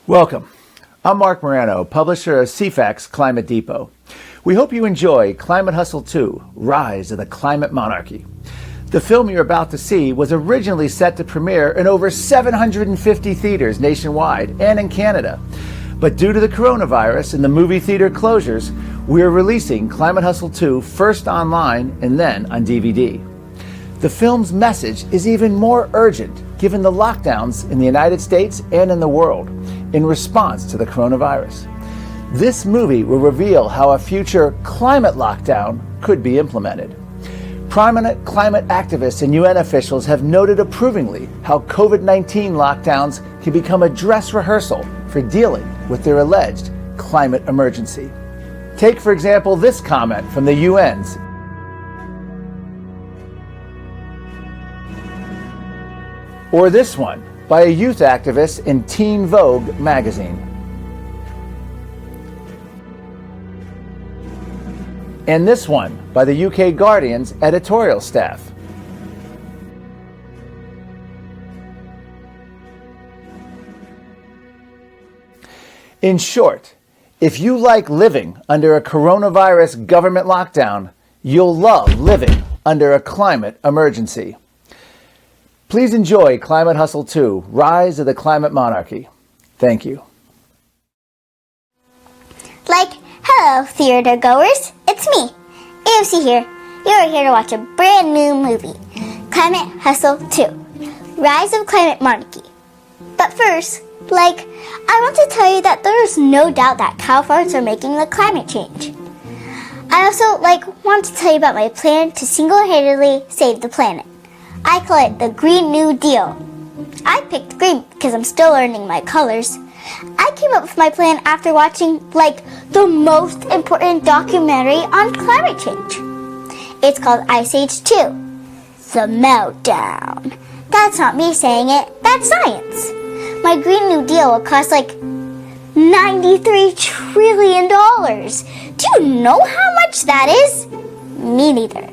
Welcome. I'm Mark Morano, publisher of CFAC's Climate Depot. We hope you enjoy Climate Hustle 2, Rise of the Climate Monarchy. The film you're about to see was originally set to premiere in over 750 theaters nationwide and in Canada. But due to the coronavirus and the movie theater closures, we are releasing Climate Hustle 2 first online and then on DVD. The film's message is even more urgent given the lockdowns in the United States and in the world in response to the coronavirus. This movie will reveal how a future climate lockdown could be implemented. Prominent climate activists and UN officials have noted approvingly how COVID-19 lockdowns can become a dress rehearsal for dealing with their alleged climate emergency. Take, for example, this comment from the UN's or this one by a youth activist in Teen Vogue magazine. And this one by the UK Guardian's editorial staff. In short, if you like living under a coronavirus government lockdown, you'll love living under a climate emergency. Please enjoy Climate Hustle 2, Rise of the Climate Monarchy. Thank you. Hello, theater goers. It's me, AOC here. You're here to watch a brand new movie, Climate Hustle 2, Rise of Climate Monarchy. But first, I want to tell you that there is no doubt that cow farts are making the climate change. I also, want to tell you about my plan to single-handedly save the planet. I call it the Green New Deal. I picked green because I'm still learning my colors. I came up with my plan after watching, the most important documentary on climate change. It's called Ice Age 2, The Meltdown. That's not me saying it, that's science. My Green New Deal will cost $93 trillion. Do you know how much that is? Me neither.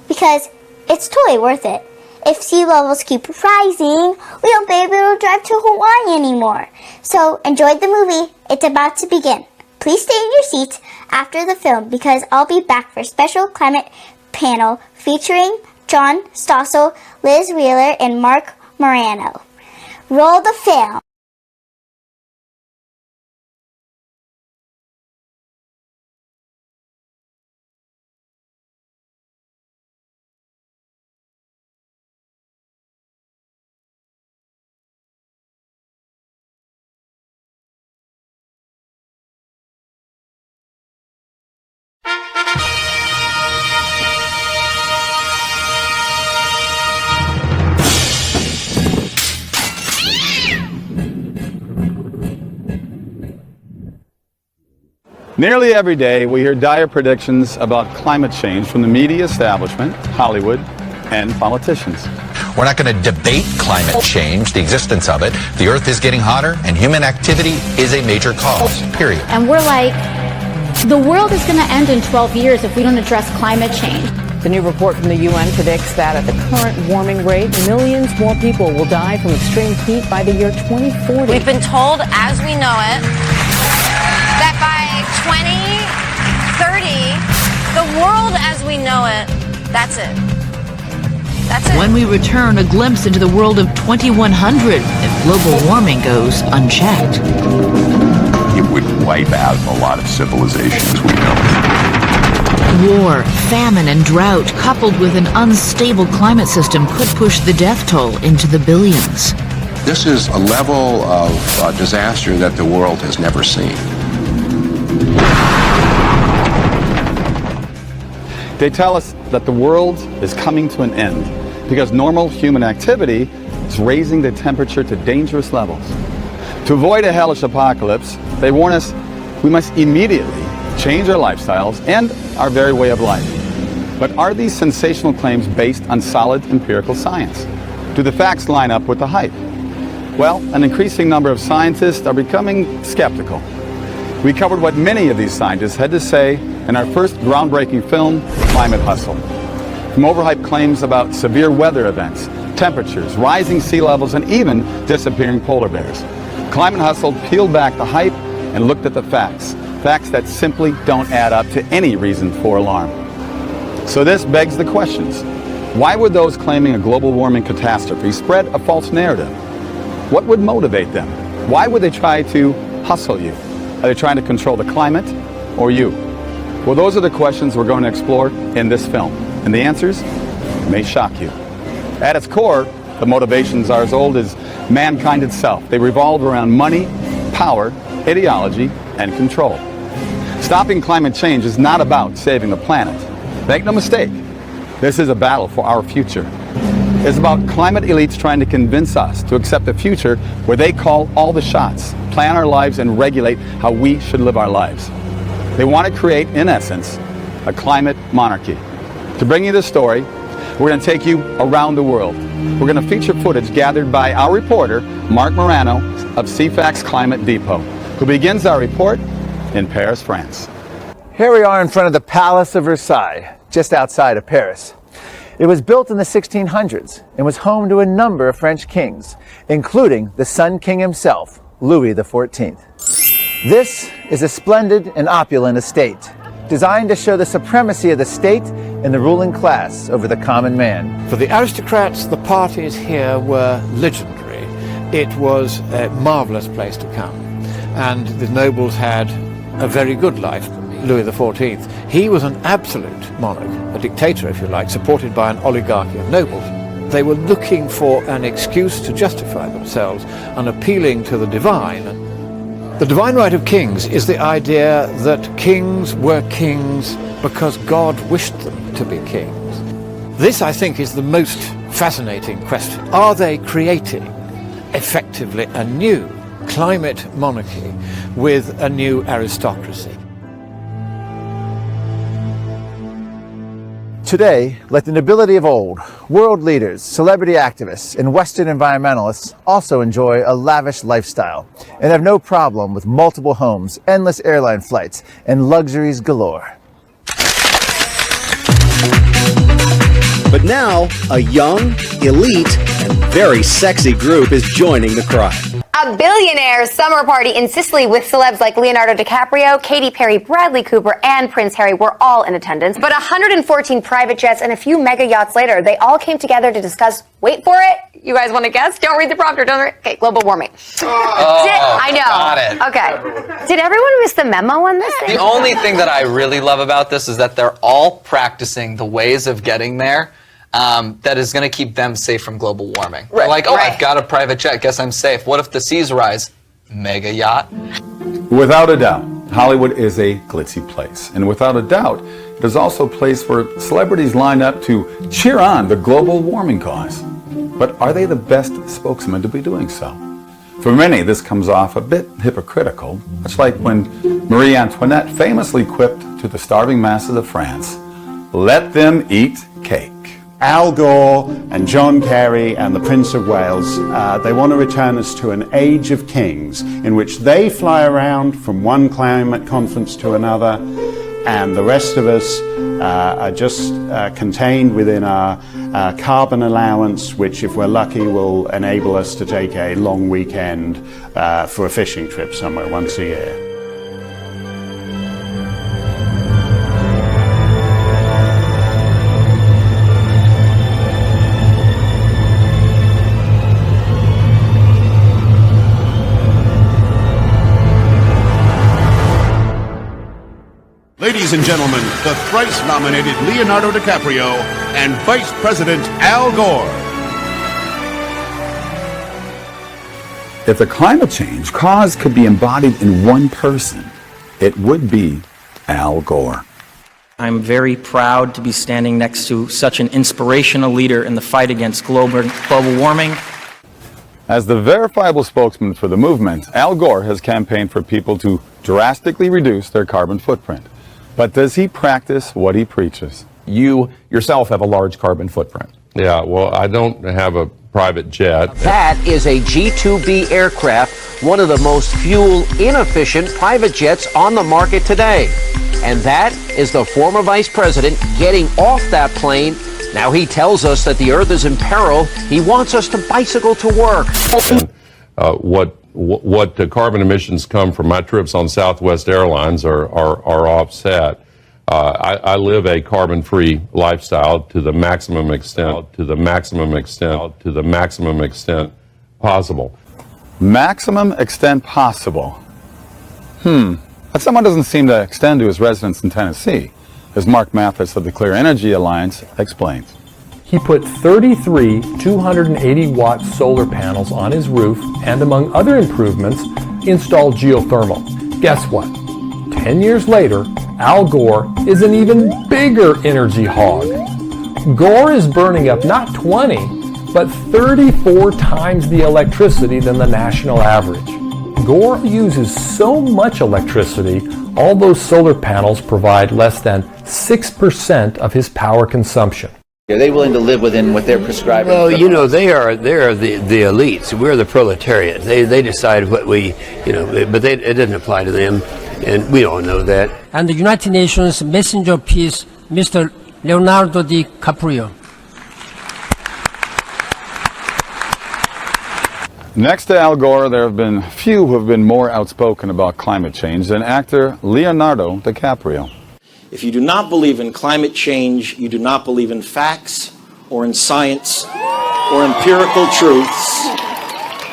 Because it's totally worth it. If sea levels keep rising, we won't be able to drive to Hawaii anymore. So enjoy the movie. It's about to begin. Please stay in your seats after the film because I'll be back for a special climate panel featuring John Stossel, Liz Wheeler, and Mark Morano. Roll the film. Nearly every day, we hear dire predictions about climate change from the media establishment, Hollywood, and politicians. We're not going to debate climate change, the existence of it. The Earth is getting hotter, and human activity is a major cause, period. And we're the world is going to end in 12 years if we don't address climate change. The new report from the UN predicts that at the current warming rate, millions more people will die from extreme heat by the year 2040. We've been told, as we know it, that by 2030, the world as we know it, that's it. That's it. When we return, a glimpse into the world of 2100 if global warming goes unchecked. It would wipe out a lot of civilizations we know. War, famine, and drought, coupled with an unstable climate system, could push the death toll into the billions. This is a level of disaster that the world has never seen. They tell us that the world is coming to an end because normal human activity is raising the temperature to dangerous levels. To avoid a hellish apocalypse, they warn us we must immediately change our lifestyles and our very way of life. But are these sensational claims based on solid empirical science? Do the facts line up with the hype? Well, an increasing number of scientists are becoming skeptical. We covered what many of these scientists had to say in our first groundbreaking film, Climate Hustle. From overhyped claims about severe weather events, temperatures, rising sea levels, and even disappearing polar bears. Climate Hustle peeled back the hype and looked at the facts. Facts that simply don't add up to any reason for alarm. So this begs the questions. Why would those claiming a global warming catastrophe spread a false narrative? What would motivate them? Why would they try to hustle you? Are they trying to control the climate or you? Well, those are the questions we're going to explore in this film. And the answers may shock you. At its core, the motivations are as old as mankind itself. They revolve around money, power, ideology, and control. Stopping climate change is not about saving the planet. Make no mistake, this is a battle for our future. It's about climate elites trying to convince us to accept a future where they call all the shots, plan our lives, and regulate how we should live our lives. They want to create, in essence, a climate monarchy. To bring you this story, we're going to take you around the world. We're going to feature footage gathered by our reporter, Mark Morano of CFAX Climate Depot, who begins our report in Paris, France. Here we are in front of the Palace of Versailles, just outside of Paris. It was built in the 1600s and was home to a number of French kings, including the Sun King himself, Louis XIV. This is a splendid and opulent estate, designed to show the supremacy of the state and the ruling class over the common man. For the aristocrats, the parties here were legendary. It was a marvelous place to come, and the nobles had a very good life. Louis XIV, he was an absolute monarch, a dictator if you like, supported by an oligarchy of nobles. They were looking for an excuse to justify themselves and appealing to the divine. The divine right of kings is the idea that kings were kings because God wished them to be kings. This, I think, is the most fascinating question. Are they creating effectively a new climate monarchy with a new aristocracy? Today, like the nobility of old, world leaders, celebrity activists, and Western environmentalists also enjoy a lavish lifestyle and have no problem with multiple homes, endless airline flights, and luxuries galore. But now, a young, elite, and very sexy group is joining the crowd. A billionaire summer party in Sicily with celebs like Leonardo DiCaprio, Katy Perry, Bradley Cooper, and Prince Harry were all in attendance. But 114 private jets and a few mega yachts later, they all came together to discuss, wait for it, you guys want to guess? Don't read the prompter, don't read. Okay, global warming. I know. Got it. Okay. Did everyone miss the memo on this thing? The only thing that I really love about this is that they're all practicing the ways of getting there. That is going to keep them safe from global warming. Right. They're like, I've got a private jet, guess I'm safe. What if the seas rise? Mega yacht. Without a doubt, Hollywood is a glitzy place. And without a doubt, it is also a place where celebrities line up to cheer on the global warming cause. But are they the best spokesmen to be doing so? For many, this comes off a bit hypocritical, much like when Marie Antoinette famously quipped to the starving masses of France, "Let them eat cake." Al Gore and John Kerry and the Prince of Wales, they want to return us to an age of kings in which they fly around from one climate conference to another, and the rest of us are just contained within our carbon allowance, which, if we're lucky, will enable us to take a long weekend for a fishing trip somewhere once a year. Ladies and gentlemen, the thrice-nominated Leonardo DiCaprio and Vice President Al Gore. If the climate change cause could be embodied in one person, it would be Al Gore. I'm very proud to be standing next to such an inspirational leader in the fight against global warming. As the verifiable spokesman for the movement, Al Gore has campaigned for people to drastically reduce their carbon footprint. But does he practice what he preaches? You yourself have a large carbon footprint. Yeah, well, I don't have a private jet. That is a G-2B aircraft, one of the most fuel-inefficient private jets on the market today. And that is the former vice president getting off that plane. Now he tells us that the Earth is in peril. He wants us to bicycle to work. What what the carbon emissions come from my trips on Southwest Airlines are offset. I live a carbon-free lifestyle to the maximum extent possible. Maximum extent possible. That someone doesn't seem to extend to his residence in Tennessee, as Mark Mathis of the Clear Energy Alliance explains. He put 33 280-watt solar panels on his roof and, among other improvements, installed geothermal. Guess what? 10 years later, Al Gore is an even bigger energy hog. Gore is burning up not 20, but 34 times the electricity than the national average. Gore uses so much electricity, all those solar panels provide less than 6% of his power consumption. Are they willing to live within what they're prescribing? Well, you know, they are the elites. We're the proletariat. They decide what we, but it doesn't apply to them, and we all know that. And the United Nations Messenger of Peace, Mr. Leonardo DiCaprio. Next to Al Gore, there have been few who have been more outspoken about climate change than actor Leonardo DiCaprio. If you do not believe in climate change, you do not believe in facts or in science or empirical truths,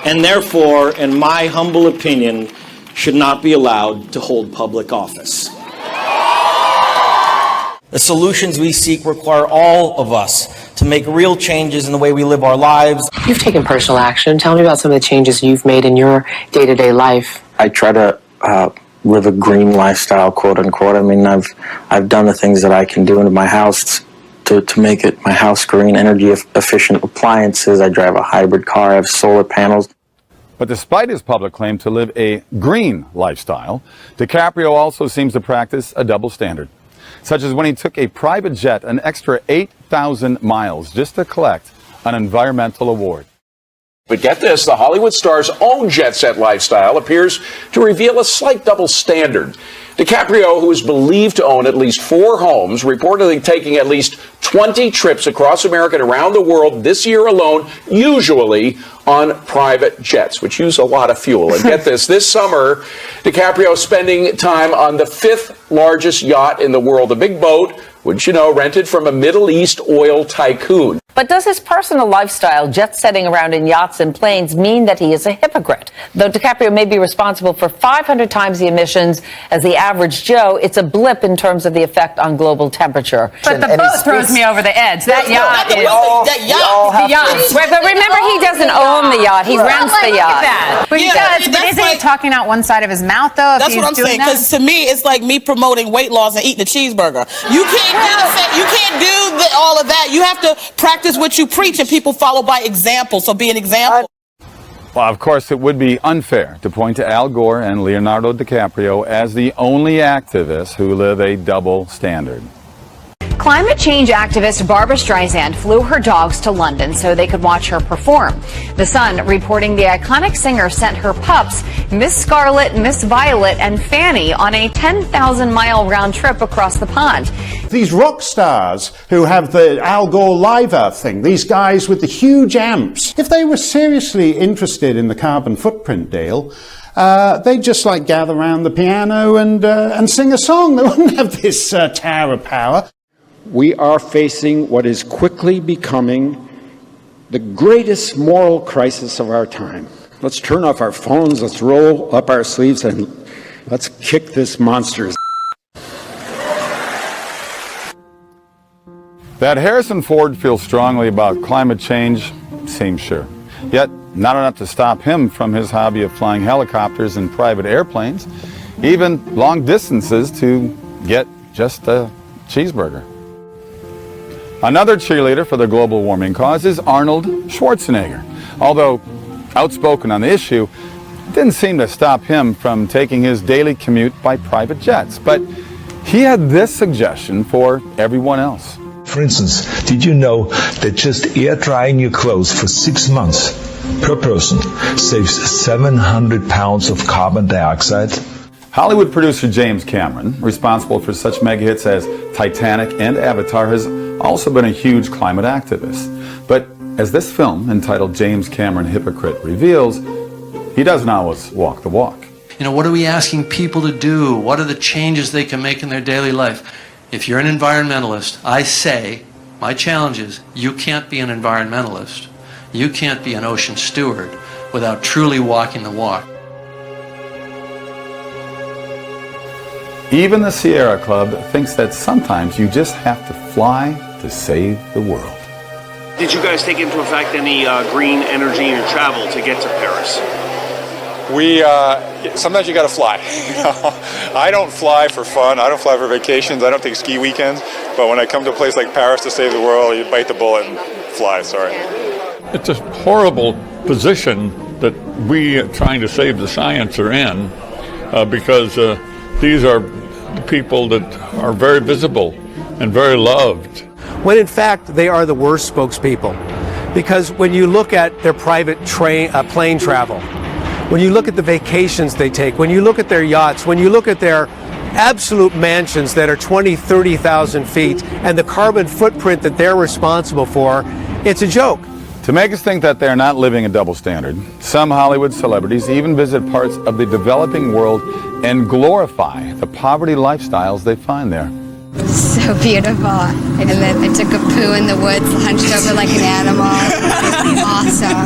and therefore, in my humble opinion, should not be allowed to hold public office. The solutions we seek require all of us to make real changes in the way we live our lives. You've taken personal action. Tell me about some of the changes you've made in your day-to-day life. I try to live a green lifestyle, quote unquote. I mean, I've done the things that I can do into my house to make it my house green, energy efficient appliances. I drive a hybrid car. I have solar panels. But despite his public claim to live a green lifestyle, DiCaprio also seems to practice a double standard, such as when he took a private jet an extra 8,000 miles just to collect an environmental award. But get this, the Hollywood star's own jet set lifestyle appears to reveal a slight double standard. DiCaprio, who is believed to own at least 4 homes, reportedly taking at least 20 trips across America and around the world this year alone, usually on private jets, which use a lot of fuel. And get this summer, DiCaprio spending time on the 5th largest yacht in the world, a big boat, wouldn't you know, rented from a Middle East oil tycoon. But does his personal lifestyle, jet-setting around in yachts and planes, mean that he is a hypocrite? Though DiCaprio may be responsible for 500 times the emissions as the average Joe, it's a blip in terms of the effect on global temperature. But the boat throws me over the edge. That yacht is... The yacht. But remember, he doesn't own the yacht. He rents the yacht. But he does. But isn't he talking out one side of his mouth, though? That's what I'm saying. Because to me, it's like me promoting weight loss and eating a cheeseburger. You can't do all of that. You have to practice what you preach, and people follow by example. So be an example. Well, of course, it would be unfair to point to Al Gore and Leonardo DiCaprio as the only activists who live a double standard. Climate change activist Barbra Streisand flew her dogs to London so they could watch her perform. The Sun reporting the iconic singer sent her pups, Miss Scarlet, Miss Violet, and Fanny, on a 10,000-mile round trip across the pond. These rock stars who have the Al Gore Live Earth thing, these guys with the huge amps, if they were seriously interested in the carbon footprint deal, they'd just gather around the piano and sing a song. They wouldn't have this tower of power. We are facing what is quickly becoming the greatest moral crisis of our time. Let's turn off our phones, let's roll up our sleeves, and let's kick this monster's. That Harrison Ford feels strongly about climate change seems sure. Yet, not enough to stop him from his hobby of flying helicopters and private airplanes, even long distances to get just a cheeseburger. Another cheerleader for the global warming cause is Arnold Schwarzenegger. Although outspoken on the issue, it didn't seem to stop him from taking his daily commute by private jets. But he had this suggestion for everyone else. For instance, did you know that just air drying your clothes for 6 months per person saves 700 pounds of carbon dioxide? Hollywood producer James Cameron, responsible for such mega hits as Titanic and Avatar, has also been a huge climate activist. But as this film, entitled James Cameron Hypocrite, reveals, He doesn't always walk the walk. You know, what are we asking people to do? What are the changes they can make in their daily life? If you're an environmentalist, I say, my challenge is, you can't be an environmentalist. You can't be an ocean steward without truly walking the walk. Even the Sierra Club thinks that sometimes you just have to fly to save the world. Did you guys take into effect any green energy in your travel to get to Paris? We sometimes you got to fly. I don't fly for fun. I don't fly for vacations. I don't take ski weekends. But when I come to a place like Paris to save the world, you bite the bullet and fly. Sorry. It's a horrible position that we trying to save the science are in, because these are people that are very visible and very loved. When in fact they are the worst spokespeople, because when you look at their private plane travel, when you look at the vacations they take, when you look at their yachts, when you look at their absolute mansions that are 20, 30,000 feet, and the carbon footprint that they're responsible for, it's a joke. To make us think that they're not living a double standard, some Hollywood celebrities even visit parts of the developing world and glorify the poverty lifestyles they find there. So beautiful. And then I took a poo in the woods, hunched over like an animal. Awesome.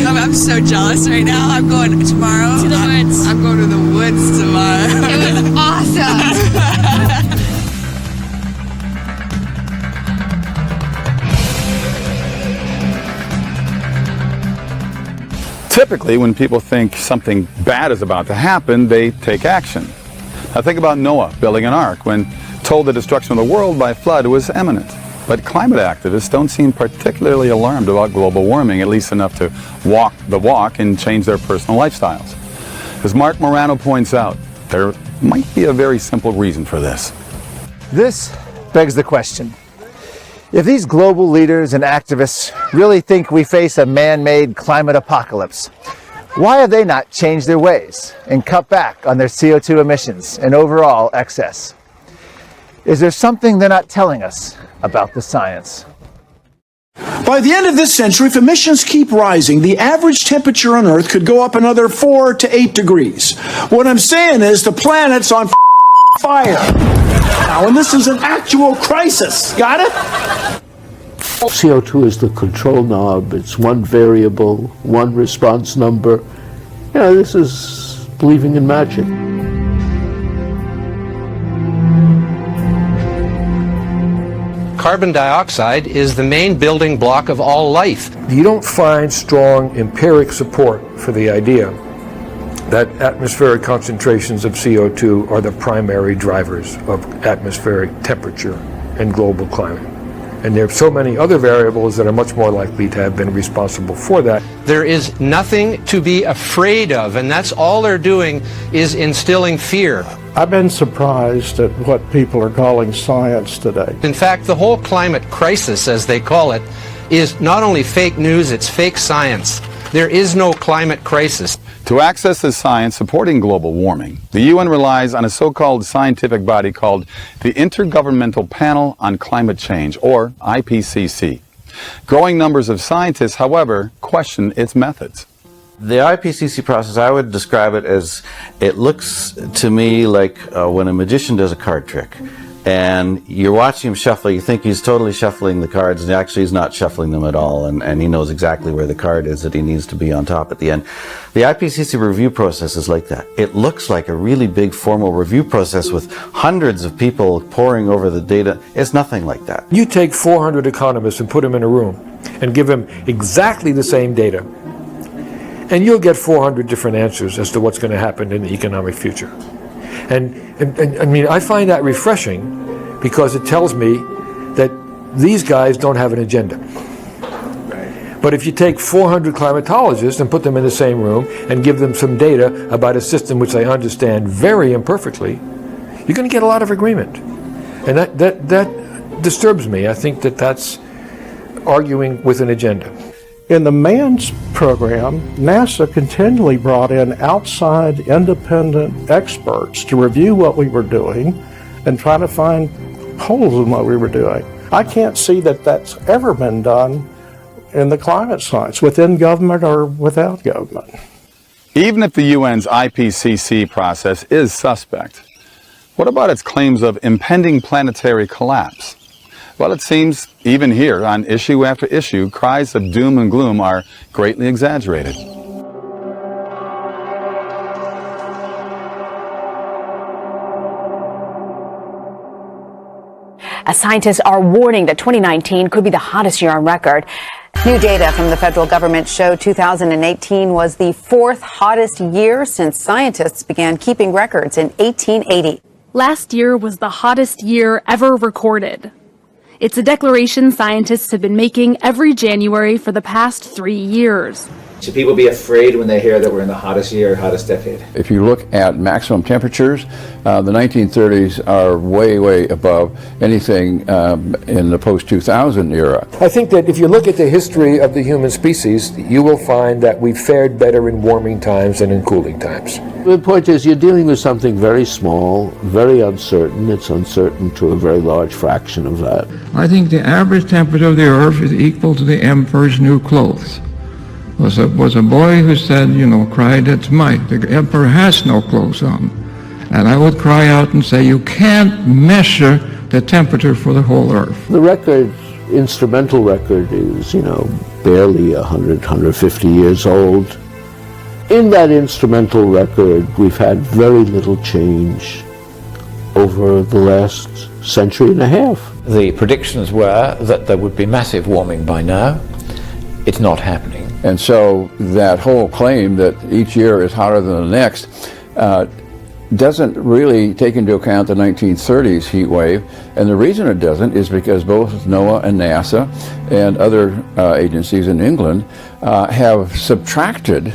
I'm so jealous right now. I'm going tomorrow. To the woods. I'm going to the woods tomorrow. It was awesome. Typically, when people think something bad is about to happen, they take action. Now think about Noah building an ark when told the destruction of the world by flood was imminent. But climate activists don't seem particularly alarmed about global warming, at least enough to walk the walk and change their personal lifestyles. As Mark Morano points out, there might be a very simple reason for this. This begs the question. If these global leaders and activists really think we face a man-made climate apocalypse, why have they not changed their ways and cut back on their CO2 emissions and overall excess? Is there something they're not telling us about the science? By the end of this century, if emissions keep rising, the average temperature on Earth could go up another 4 to 8 degrees. What I'm saying is the planet's on fire now, and this is an actual crisis. Got it? CO2 is the control knob. It's one variable, one response number. You know, this is believing in magic. Carbon dioxide is the main building block of all life. You don't find strong empiric support for the idea that atmospheric concentrations of CO2 are the primary drivers of atmospheric temperature and global climate. And there are so many other variables that are much more likely to have been responsible for that. There is nothing to be afraid of, and that's all they're doing is instilling fear. I've been surprised at what people are calling science today. In fact, the whole climate crisis, as they call it, is not only fake news, it's fake science. There is no climate crisis. To access the science supporting global warming, the UN relies on a so-called scientific body called the Intergovernmental Panel on Climate Change, or IPCC. Growing numbers of scientists, however, question its methods. The IPCC process, I would describe it as, it looks to me like when a magician does a card trick. And you're watching him shuffle, you think he's totally shuffling the cards, and actually he's not shuffling them at all, and he knows exactly where the card is that he needs to be on top at the end. The IPCC review process is like that. It looks like a really big formal review process with hundreds of people poring over the data. It's nothing like that. You take 400 economists and put them in a room and give them exactly the same data, and you'll get 400 different answers as to what's going to happen in the economic future. And I mean, I find that refreshing because it tells me that these guys don't have an agenda. But if you take 400 climatologists and put them in the same room and give them some data about a system which they understand very imperfectly, you're going to get a lot of agreement. And that disturbs me. I think that that's arguing with an agenda. In the MANS program, NASA continually brought in outside independent experts to review what we were doing and try to find holes in what we were doing. I can't see that that's ever been done in the climate science, within government or without government. Even if the UN's IPCC process is suspect, what about its claims of impending planetary collapse? Well, it seems even here, on issue after issue, cries of doom and gloom are greatly exaggerated. As scientists are warning that 2019 could be the hottest year on record. New data from the federal government show 2018 was the fourth hottest year since scientists began keeping records in 1880. Last year was the hottest year ever recorded. It's a declaration scientists have been making every January for the past 3 years. Should people be afraid when they hear that we're in the hottest year, hottest decade? If you look at maximum temperatures, the 1930s are way, way above anything in the post-2000 era. I think that if you look at the history of the human species, you will find that we've fared better in warming times than in cooling times. The point is, you're dealing with something very small, very uncertain. It's uncertain to a very large fraction of that. I think the average temperature of the Earth is equal to the emperor's new clothes. Was a boy who said, cried its might, the emperor has no clothes on. And I would cry out and say, you can't measure the temperature for the whole Earth. The record, instrumental record, is, barely 100, 150 years old. In that instrumental record, we've had very little change over the last century and a half. The predictions were that there would be massive warming by now. It's not happening. And so that whole claim that each year is hotter than the next doesn't really take into account the 1930s heat wave. And the reason it doesn't is because both NOAA and NASA and other agencies in England have subtracted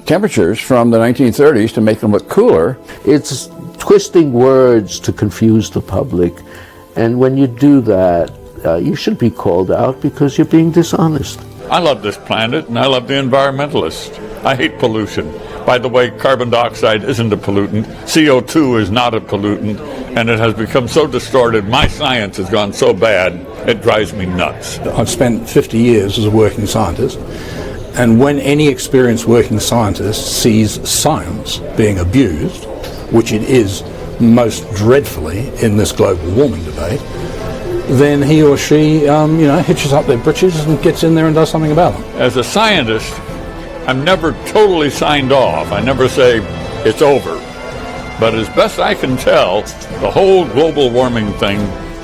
temperatures from the 1930s to make them look cooler. It's twisting words to confuse the public. And when you do that, you should be called out because you're being dishonest. I love this planet, and I love the environmentalists. I hate pollution. By the way, carbon dioxide isn't a pollutant. CO2 is not a pollutant, and it has become so distorted. My science has gone so bad, it drives me nuts. I've spent 50 years as a working scientist, and when any experienced working scientist sees science being abused, which it is most dreadfully in this global warming debate, then he or she, hitches up their britches and gets in there and does something about it. As a scientist, I'm never totally signed off. I never say it's over. But as best I can tell, the whole global warming thing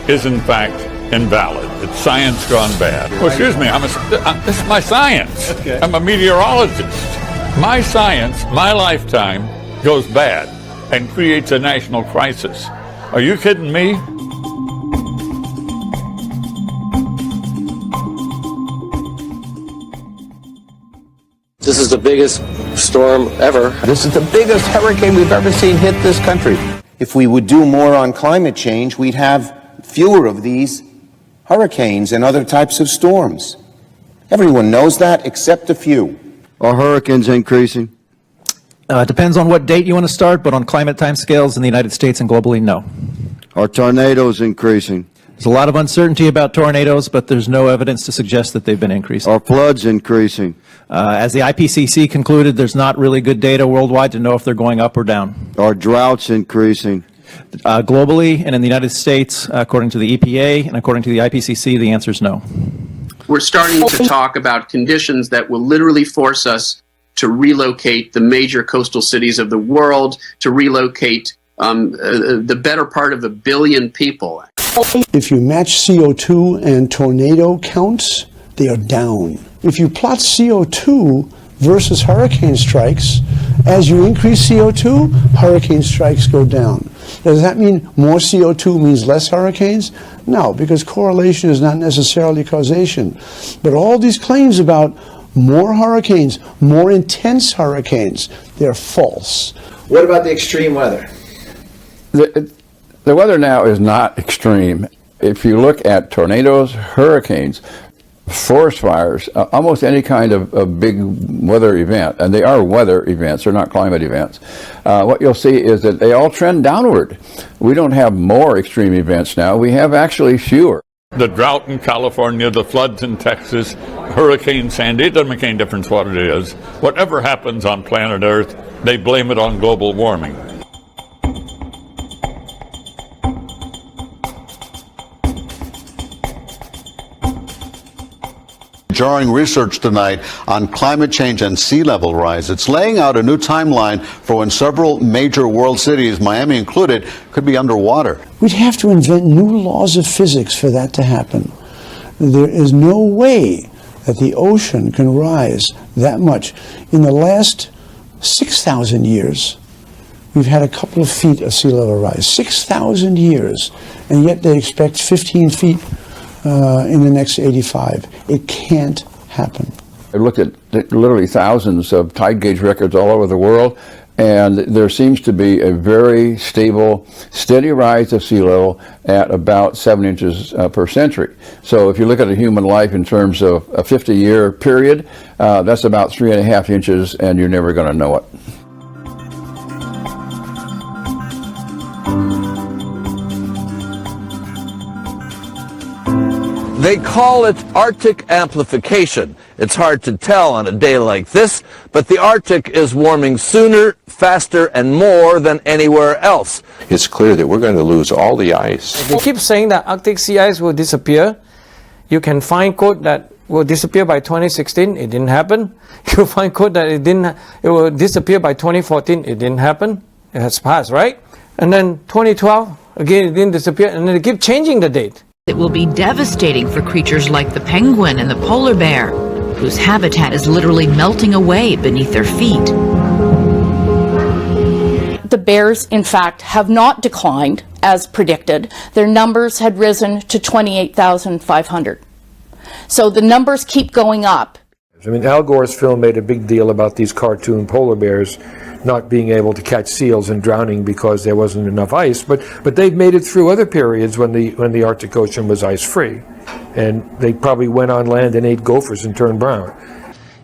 is in fact invalid. It's science gone bad. Well, excuse me, this is my science. Okay. I'm a meteorologist. My science, my lifetime, goes bad and creates a national crisis. Are you kidding me? This is the biggest storm ever. This is the biggest hurricane we've ever seen hit this country. If we would do more on climate change, we'd have fewer of these hurricanes and other types of storms. Everyone knows that except a few. Are hurricanes increasing? Depends on what date you want to start, but on climate timescales in the United States and globally, no. Are tornadoes increasing? There's a lot of uncertainty about tornadoes, but there's no evidence to suggest that they've been increasing. Are floods increasing? As the IPCC concluded, there's not really good data worldwide to know if they're going up or down. Are droughts increasing? Globally and in the United States, according to the EPA and according to the IPCC, the answer is no. We're starting to talk about conditions that will literally force us to relocate the major coastal cities of the world, to relocate the better part of 1 billion people. If you match CO2 and tornado counts, they are down. If you plot CO2 versus hurricane strikes, as you increase CO2, hurricane strikes go down. Does that mean more CO2 means less hurricanes? No, because correlation is not necessarily causation. But all these claims about more hurricanes, more intense hurricanes, they're false. What about the extreme weather? The weather now is not extreme. If you look at tornadoes, hurricanes, forest fires, almost any kind of big weather event, and they are weather events, they're not climate events, what you'll see is that they all trend downward. We don't have more extreme events now, we have actually fewer. The drought in California, the floods in Texas, Hurricane Sandy, it doesn't make any difference what it is. Whatever happens on planet Earth, they blame it on global warming. Jarring research tonight on climate change and sea level rise. It's laying out a new timeline for when several major world cities, Miami included, could be underwater. We'd have to invent new laws of physics for that to happen. There is no way that the ocean can rise that much. In the last 6,000 years, we've had a couple of feet of sea level rise. 6,000 years, and yet they expect 15 feet in the next 85. It can't happen. I looked at literally thousands of tide gauge records all over the world, and there seems to be a very stable, steady rise of sea level at about 7 inches per century. So if you look at a human life in terms of a 50-year period, that's about 3.5 inches, and you're never going to know it. They call it Arctic amplification. It's hard to tell on a day like this, but the Arctic is warming sooner, faster, and more than anywhere else. It's clear that we're going to lose all the ice. They keep saying that Arctic sea ice will disappear. You can find quote that will disappear by 2016. It didn't happen. You find quote that it will disappear by 2014. It didn't happen. It has passed, right? And then 2012, again, it didn't disappear. And then they keep changing the date. It will be devastating for creatures like the penguin and the polar bear, whose habitat is literally melting away beneath their feet. The bears, in fact, have not declined as predicted. Their numbers had risen to 28,500. So the numbers keep going up. I mean, Al Gore's film made a big deal about these cartoon polar bears not being able to catch seals and drowning because there wasn't enough ice, but they've made it through other periods when the Arctic Ocean was ice-free, and they probably went on land and ate gophers and turned brown.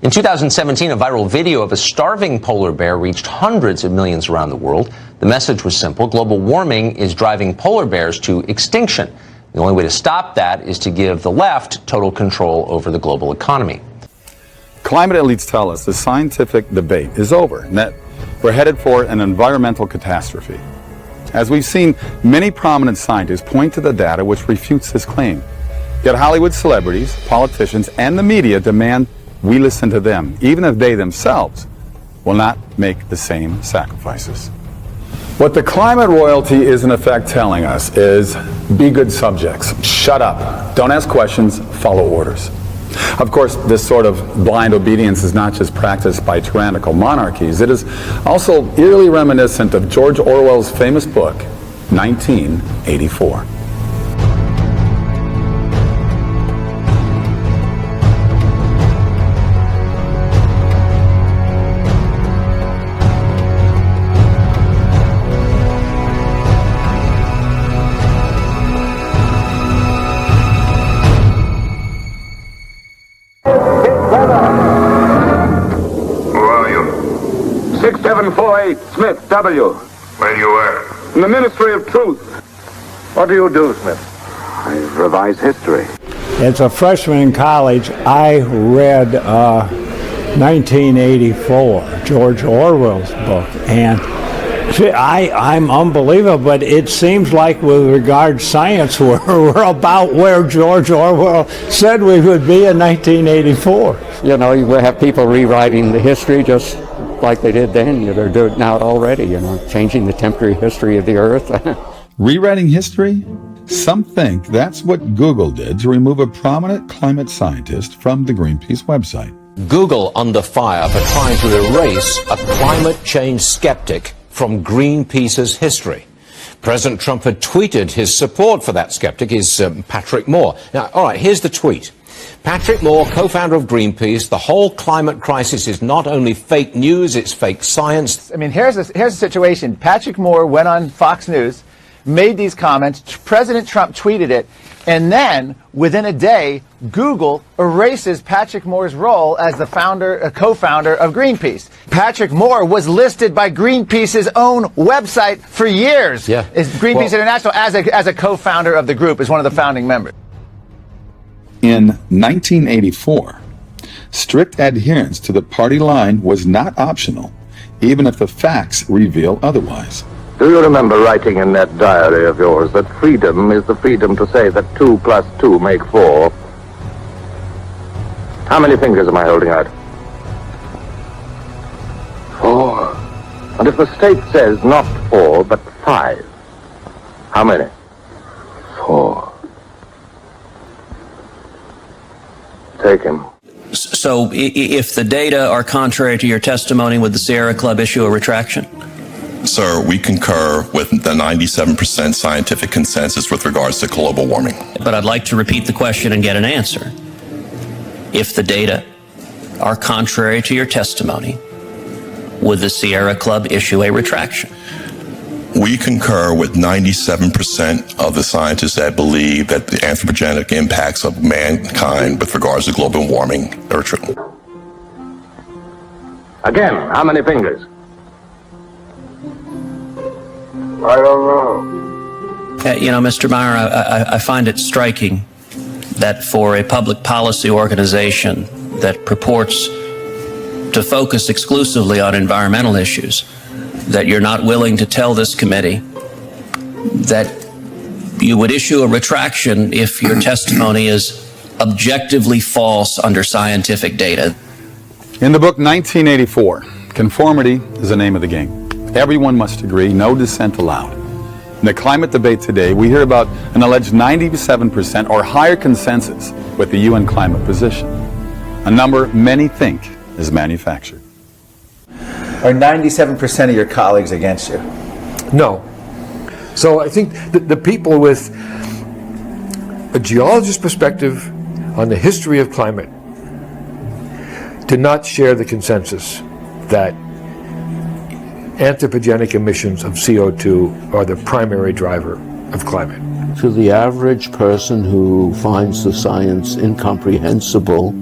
In 2017, a viral video of a starving polar bear reached hundreds of millions around the world. The message was simple: global warming is driving polar bears to extinction. The only way to stop that is to give the left total control over the global economy. Climate elites tell us the scientific debate is over, and that we're headed for an environmental catastrophe. As we've seen, many prominent scientists point to the data which refutes this claim. Yet Hollywood celebrities, politicians, and the media demand we listen to them, even if they themselves will not make the same sacrifices. What the climate royalty is in effect telling us is, be good subjects, shut up, don't ask questions, follow orders. Of course, this sort of blind obedience is not just practiced by tyrannical monarchies. It is also eerily reminiscent of George Orwell's famous book, 1984. Smith, W. Where do you work? In the Ministry of Truth. What do you do, Smith? I revise history. As a freshman in college, I read 1984, George Orwell's book, and I'm unbelievable, but it seems like with regard to science, we're about where George Orwell said we would be in 1984. You know, you will have people rewriting the history just like they did then. They're doing it now already, you know, changing the temporary history of the earth. Rewriting history? Some think that's what Google did to remove a prominent climate scientist from the Greenpeace website. Google under fire for trying to erase a climate change skeptic from Greenpeace's history. President Trump had tweeted his support for that skeptic, is Patrick Moore. Now, all right, here's the tweet. Patrick Moore, co-founder of Greenpeace, the whole climate crisis is not only fake news, it's fake science. I mean, here's the situation. Patrick Moore went on Fox News, made these comments, President Trump tweeted it, and then within a day, Google erases Patrick Moore's role as the co-founder of Greenpeace. Patrick Moore was listed by Greenpeace's own website for years. Yeah. Greenpeace International as a co-founder of the group, as one of the founding members. In 1984, strict adherence to the party line was not optional, even if the facts reveal otherwise. Do you remember writing in that diary of yours that freedom is the freedom to say that 2 plus 2 make 4? How many fingers am I holding out? 4. And if the state says not 4, but 5, how many? 4. Take him. So if the data are contrary to your testimony, would the Sierra Club issue a retraction? Sir, we concur with the 97% scientific consensus with regards to global warming. But I'd like to repeat the question and get an answer. If the data are contrary to your testimony, would the Sierra Club issue a retraction? We concur with 97% of the scientists that believe that the anthropogenic impacts of mankind with regards to global warming are true. Again, how many fingers? I don't know. You know, Mr. Meyer, I find it striking that for a public policy organization that purports to focus exclusively on environmental issues, that you're not willing to tell this committee that you would issue a retraction if your testimony is objectively false under scientific data. In the book 1984, conformity is the name of the game. Everyone must agree, no dissent allowed. In the climate debate today, we hear about an alleged 97% or higher consensus with the UN climate position, a number many think is manufactured. Are 97% of your colleagues against you? No. So I think that the people with a geologist's perspective on the history of climate do not share the consensus that anthropogenic emissions of CO2 are the primary driver of climate. To the average person who finds the science incomprehensible,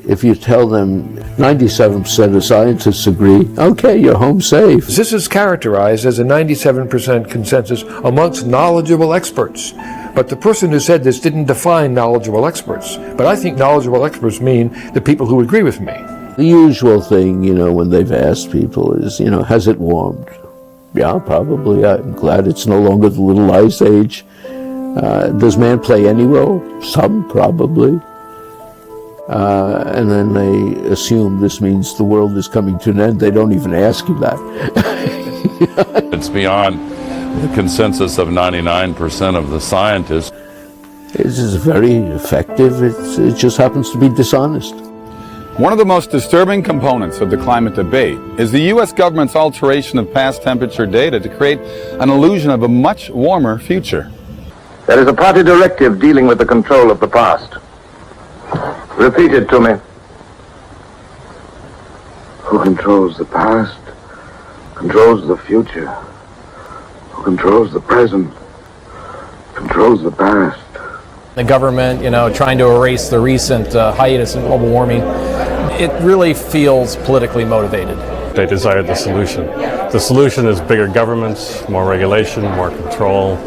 if you tell them 97% of scientists agree, okay, you're home safe. This is characterized as a 97% consensus amongst knowledgeable experts. But the person who said this didn't define knowledgeable experts. But I think knowledgeable experts mean the people who agree with me. The usual thing, when they've asked people is, has it warmed? Yeah, probably. I'm glad it's no longer the little ice age. Does man play any role? Some, probably. And then they assume this means the world is coming to an end. They don't even ask you that. It's beyond the consensus of 99% of the scientists. This is very effective. It just happens to be dishonest. One of the most disturbing components of the climate debate is the U.S. government's alteration of past temperature data to create an illusion of a much warmer future. There is a party directive dealing with the control of the past. Repeat it to me. Who controls the past, controls the future. Who controls the present, controls the past. The government, trying to erase the recent hiatus in global warming, it really feels politically motivated. They desire the solution. The solution is bigger governments, more regulation, more control,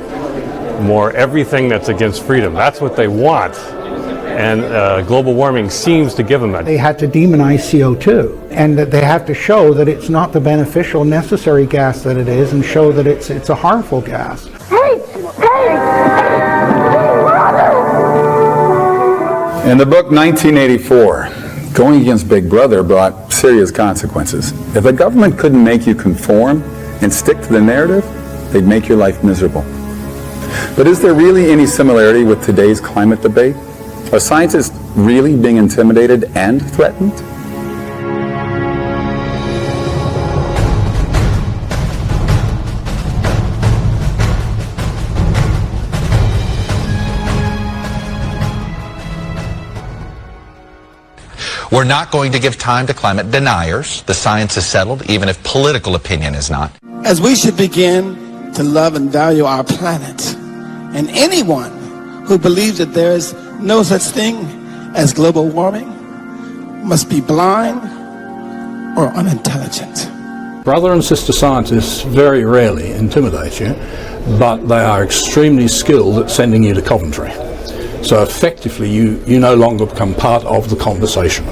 more everything that's against freedom. That's what they want. And global warming seems to give them that. They had to demonize CO2, and that they have to show that it's not the beneficial, necessary gas that it is, and show that it's a harmful gas. In the book 1984, going against Big Brother brought serious consequences. If the government couldn't make you conform and stick to the narrative, they'd make your life miserable. But is there really any similarity with today's climate debate? Are scientists really being intimidated and threatened? We're not going to give time to climate deniers. The science is settled, even if political opinion is not. As we should begin to love and value our planet, and anyone who believes that there is no such thing as global warming must be blind or unintelligent. Brother and sister scientists very rarely intimidate you, but they are extremely skilled at sending you to Coventry. So effectively, you no longer become part of the conversation,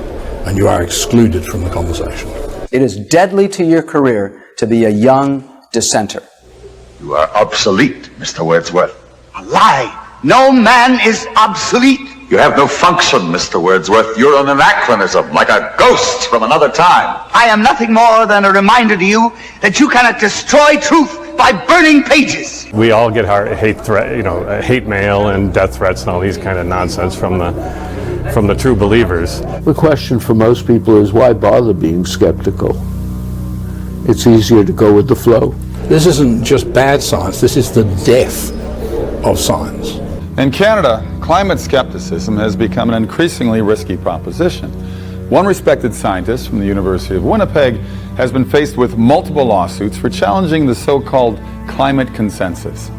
and you are excluded from the conversation. It is deadly to your career to be a young dissenter. You are obsolete, Mr. Wordsworth. A lie! No man is obsolete! You have no function, Mr. Wordsworth. You're an anachronism, like a ghost from another time. I am nothing more than a reminder to you that you cannot destroy truth by burning pages. We all get hate mail and death threats and all these kind of nonsense from the true believers. The question for most people is, why bother being skeptical? It's easier to go with the flow. This isn't just bad science, this is the death of science. In Canada, climate skepticism has become an increasingly risky proposition. One respected scientist from the University of Winnipeg has been faced with multiple lawsuits for challenging the so-called climate consensus.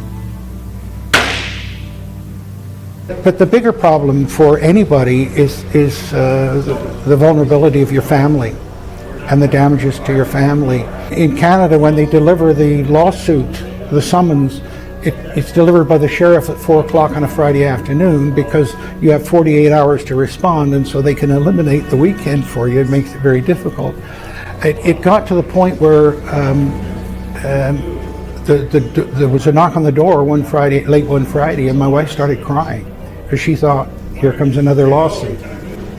But the bigger problem for anybody is the vulnerability of your family and the damages to your family. In Canada, when they deliver the lawsuit, the summons, it's delivered by the sheriff at 4 o'clock on a Friday afternoon because you have 48 hours to respond, and so they can eliminate the weekend for you. It makes it very difficult. It got to the point where there was a knock on the door late one Friday, and my wife started crying because she thought, here comes another lawsuit.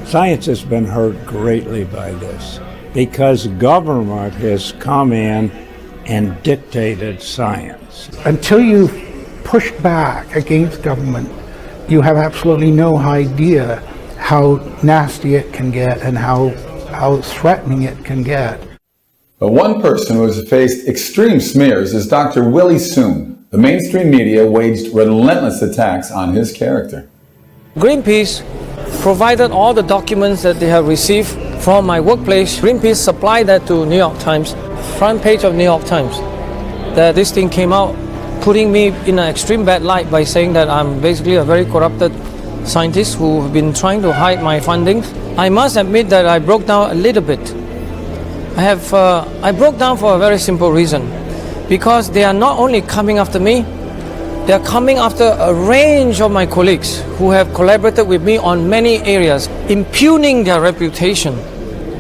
Science has been hurt greatly by this because government has come in and dictated science. Until you've pushed back against government, you have absolutely no idea how nasty it can get and how threatening it can get. But one person who has faced extreme smears is Dr. Willie Soon. The mainstream media waged relentless attacks on his character. Greenpeace provided all the documents that they have received from my workplace. Greenpeace supplied that to New York Times, front page of New York Times, that this thing came out, putting me in an extreme bad light by saying that I'm basically a very corrupted scientist who have been trying to hide my funding. I must admit that I broke down a little bit. I broke down for a very simple reason, because they are not only coming after me, they are coming after a range of my colleagues who have collaborated with me on many areas, impugning their reputation,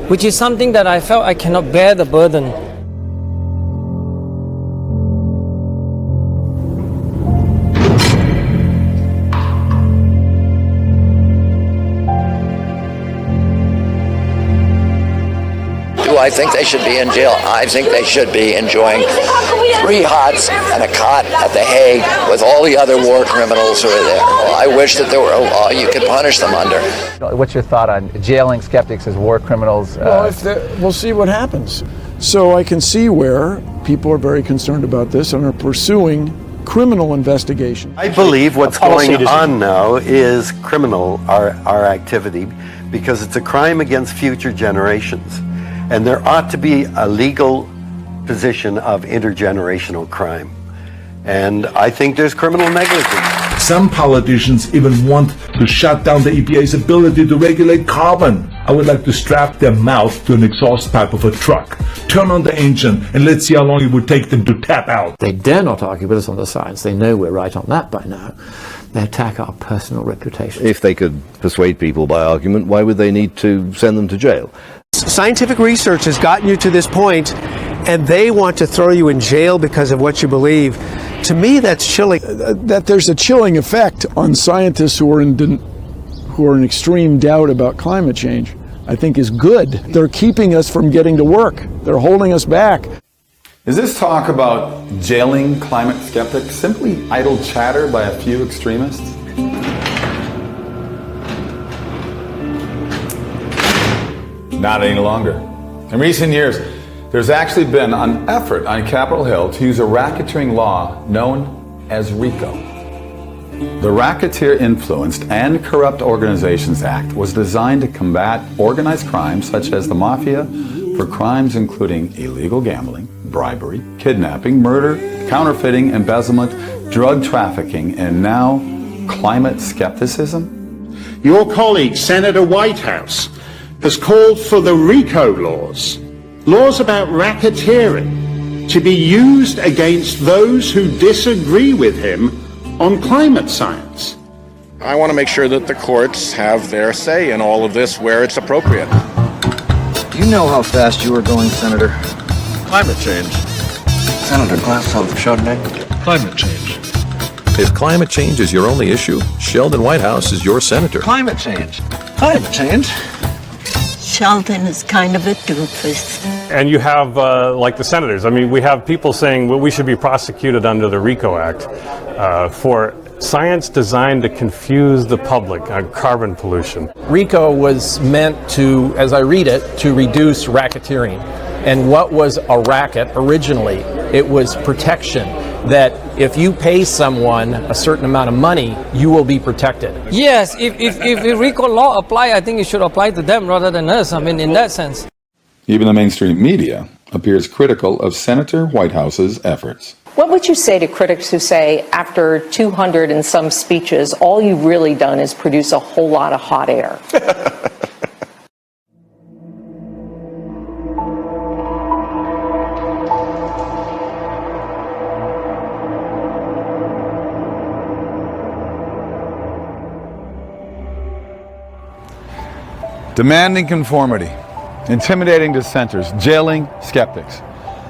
which is something that I felt I cannot bear the burden. Do I think they should be in jail? I think they should be enjoying 3 hots and a cot at The Hague with all the other war criminals who are there. Well, I wish that there were a law you could punish them under. What's your thought on jailing skeptics as war criminals? Well, we'll see what happens. So I can see where people are very concerned about this and are pursuing criminal investigation. I believe what's going on now is criminal, our activity, because it's a crime against future generations. And there ought to be a legal position of intergenerational crime. And I think there's criminal negligence. Some politicians even want to shut down the EPA's ability to regulate carbon. I would like to strap their mouth to an exhaust pipe of a truck, turn on the engine, and let's see how long it would take them to tap out. They dare not argue with us on the science. They know we're right on that by now. They attack our personal reputation. If they could persuade people by argument, why would they need to send them to jail? Scientific research has gotten you to this point, and they want to throw you in jail because of what you believe. To me, that's chilling. That there's a chilling effect on scientists who are in extreme doubt about climate change, I think is good. They're keeping us from getting to work. They're holding us back. Is this talk about jailing climate skeptics simply idle chatter by a few extremists? Not any longer. In recent years, there's actually been an effort on Capitol Hill to use a racketeering law known as RICO. The Racketeer Influenced and Corrupt Organizations Act was designed to combat organized crime such as the mafia for crimes including illegal gambling, bribery, kidnapping, murder, counterfeiting, embezzlement, drug trafficking, and now climate skepticism. Your colleague, Senator Whitehouse, has called for the RICO laws about racketeering, to be used against those who disagree with him on climate science. I want to make sure that the courts have their say in all of this where it's appropriate. You know how fast you are going, Senator. Climate change. Senator, glass of Chardonnay. Climate change. If climate change is your only issue, Sheldon Whitehouse is your senator. Climate change. Climate change. Sheldon is kind of a doofus. And you have, like the senators, I mean, we have people saying, well, we should be prosecuted under the RICO Act for science designed to confuse the public on carbon pollution. RICO was meant to, as I read it, to reduce racketeering. And what was a racket originally? It was protection, that if you pay someone a certain amount of money, you will be protected. Yes, if RICO law apply, I think it should apply to them rather than us. I mean, in that sense. Even the mainstream media appears critical of Senator Whitehouse's efforts. What would you say to critics who say after 200 and some speeches, all you've really done is produce a whole lot of hot air? Demanding conformity, intimidating dissenters, jailing skeptics.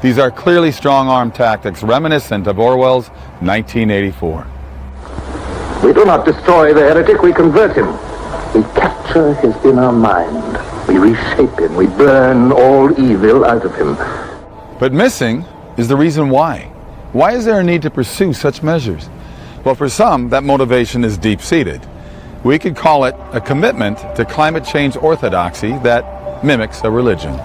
These are clearly strong-arm tactics reminiscent of Orwell's 1984. We do not destroy the heretic, we convert him. We capture his inner mind. We reshape him. We burn all evil out of him. But missing is the reason why. Why is there a need to pursue such measures? Well, for some, that motivation is deep-seated. We could call it a commitment to climate change orthodoxy that mimics a religion.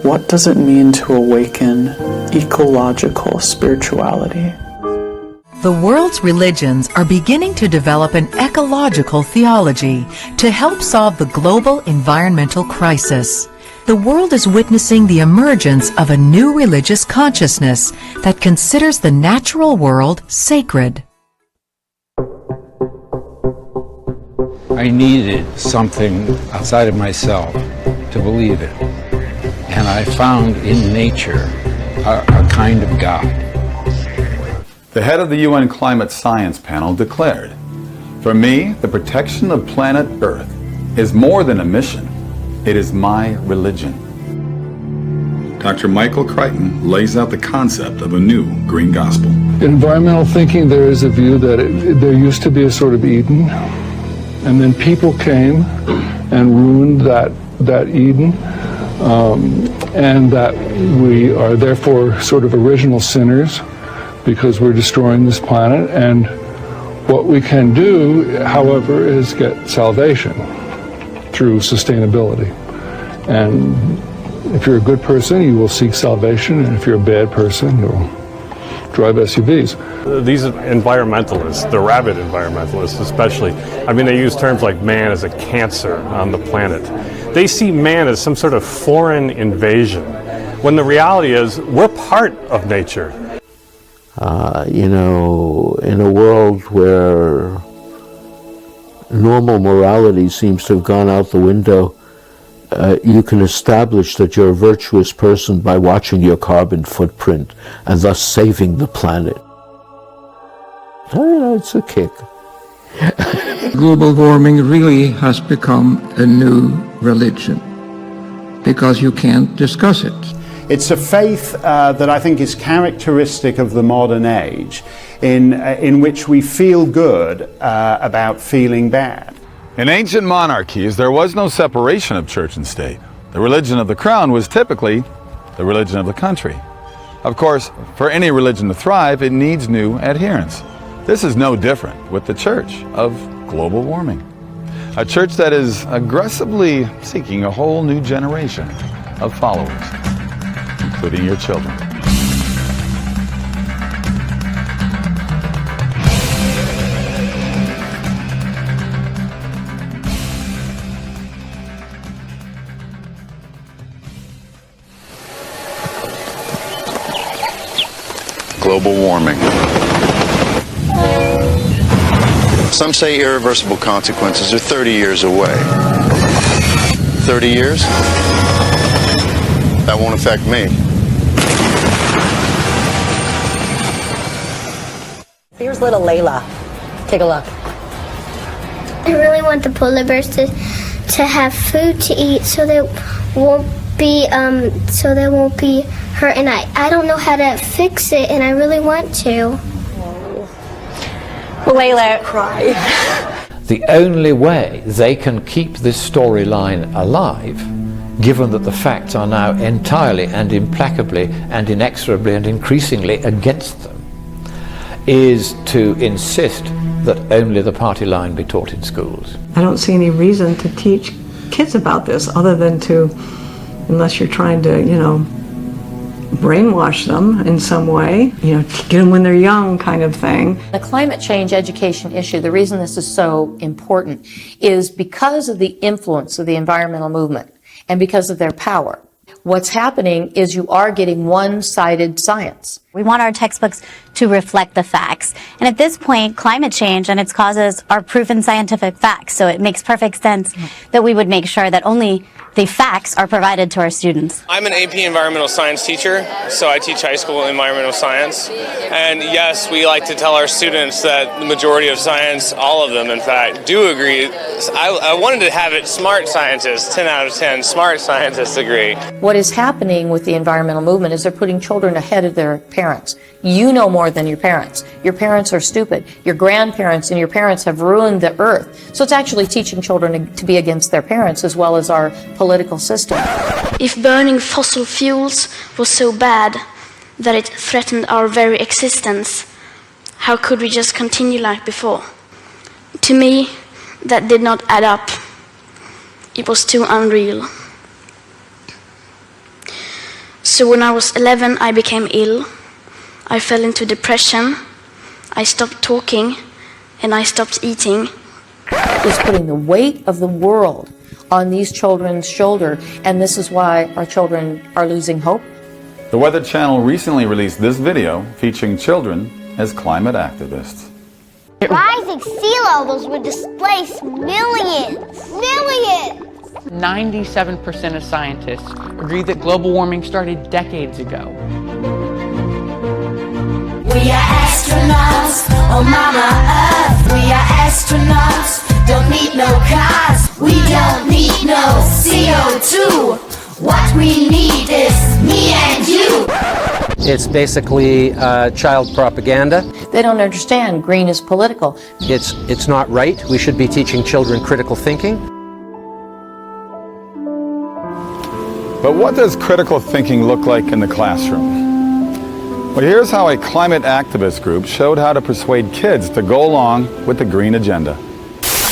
What does it mean to awaken ecological spirituality? The world's religions are beginning to develop an ecological theology to help solve the global environmental crisis. The world is witnessing the emergence of a new religious consciousness that considers the natural world sacred. I needed something outside of myself to believe in. And I found in nature a kind of God. The head of the UN Climate Science Panel declared, "For me, the protection of planet Earth is more than a mission. It is my religion." Dr. Michael Crichton lays out the concept of a new green gospel. In environmental thinking, there is a view that there used to be a sort of Eden, and then people came and ruined that Eden, and that we are therefore sort of original sinners because we're destroying this planet. And what we can do, however, is get salvation through sustainability. And if you're a good person, you will seek salvation, and if you're a bad person, you'll drive SUVs. These environmentalists, the rabid environmentalists especially, I mean, they use terms like man as a cancer on the planet. They see man as some sort of foreign invasion, when the reality is we're part of nature. In a world where normal morality seems to have gone out the window, you can establish that you're a virtuous person by watching your carbon footprint and thus saving the planet. It's a kick. Global warming really has become a new religion because you can't discuss it. It's a faith that I think is characteristic of the modern age, in which we feel good about feeling bad. In ancient monarchies, there was no separation of church and state. The religion of the crown was typically the religion of the country. Of course, for any religion to thrive, it needs new adherents. This is no different with the church of global warming. A church that is aggressively seeking a whole new generation of followers, including your children. Global warming. Some say irreversible consequences are 30 years away. 30 years? That won't affect me. Here's little Layla. Take a look. I really want the polar bears to have food to eat so they won't be hurt, and I don't know how to fix it, and I really want to. Layla, cry. The only way they can keep this storyline alive, given that the facts are now entirely and implacably and inexorably and increasingly against them, is to insist that only the party line be taught in schools. I don't see any reason to teach kids about this other than to, unless you're trying to, brainwash them in some way, get them when they're young kind of thing. The climate change education issue, the reason this is so important is because of the influence of the environmental movement and because of their power. What's happening is you are getting one-sided science. We want our textbooks to reflect the facts. And at this point, climate change and its causes are proven scientific facts. So it makes perfect sense that we would make sure that only the facts are provided to our students. I'm an AP environmental science teacher, so I teach high school environmental science. And yes, we like to tell our students that the majority of science, all of them in fact, do agree. I wanted to have it smart scientists, 10 out of 10 smart scientists agree. What is happening with the environmental movement is they're putting children ahead of their parents. You know more than your parents. Your parents are stupid. Your grandparents and your parents have ruined the earth. So it's actually teaching children to be against their parents as well as our political system. If burning fossil fuels was so bad that it threatened our very existence, how could we just continue like before? To me, that did not add up. It was too unreal. So when I was 11, I became ill. I fell into depression. I stopped talking, and I stopped eating. It's putting the weight of the world on these children's shoulder, and this is why our children are losing hope. The Weather Channel recently released this video featuring children as climate activists. Rising sea levels would displace millions. 97% of scientists agree that global warming started decades ago. We are astronauts on Mama Earth. We are astronauts, don't need no cars. We don't need no CO2. What we need is me and you. It's basically child propaganda. They don't understand green is political. It's not right. We should be teaching children critical thinking. But what does critical thinking look like in the classroom? Well, here's how a climate activist group showed how to persuade kids to go along with the green agenda.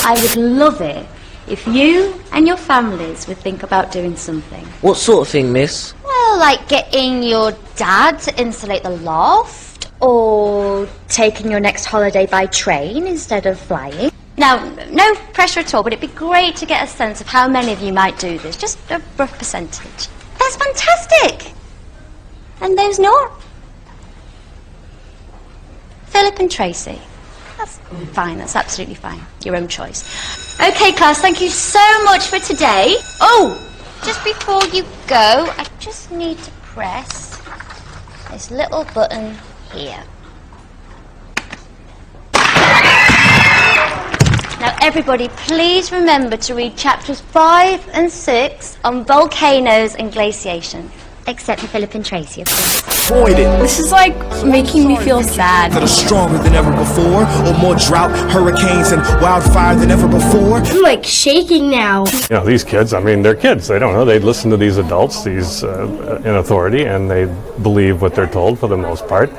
I would love it if you and your families would think about doing something. What sort of thing, miss? Well, like getting your dad to insulate the loft, or taking your next holiday by train instead of flying. Now, no pressure at all, but it'd be great to get a sense of how many of you might do this, just a rough percentage. That's fantastic! And those not? Philip and Tracy. That's fine, that's absolutely fine. Your own choice. Okay, class, thank you so much for today. Oh, just before you go, I just need to press this little button here. Now, everybody, please remember to read chapters 5 and 6 on volcanoes and glaciation. Except for Philip and Tracy, of course. This is like making me feel sad. That are stronger than ever before, or more drought, hurricanes, and wildfire than ever before. I'm like shaking now. You know, these kids, I mean, they're kids. They don't know. They listen to these adults, these in authority, and they believe what they're told for the most part.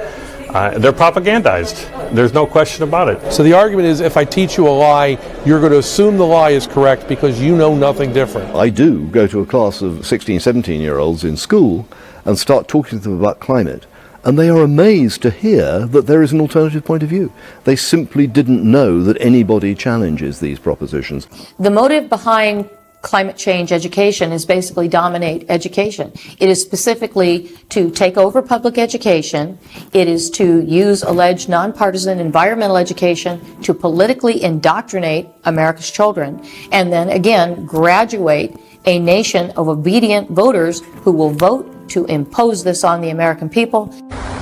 They're propagandized. There's no question about it. So the argument is, if I teach you a lie, you're going to assume the lie is correct because you know nothing different. I do go to a class of 16, 17-year-olds in school and start talking to them about climate, and they are amazed to hear that there is an alternative point of view. They simply didn't know that anybody challenges these propositions. The motive behind climate change education is basically dominate education. It is specifically to take over public education. It is to use alleged nonpartisan environmental education to politically indoctrinate America's children, and then again graduate a nation of obedient voters who will vote to impose this on the American people.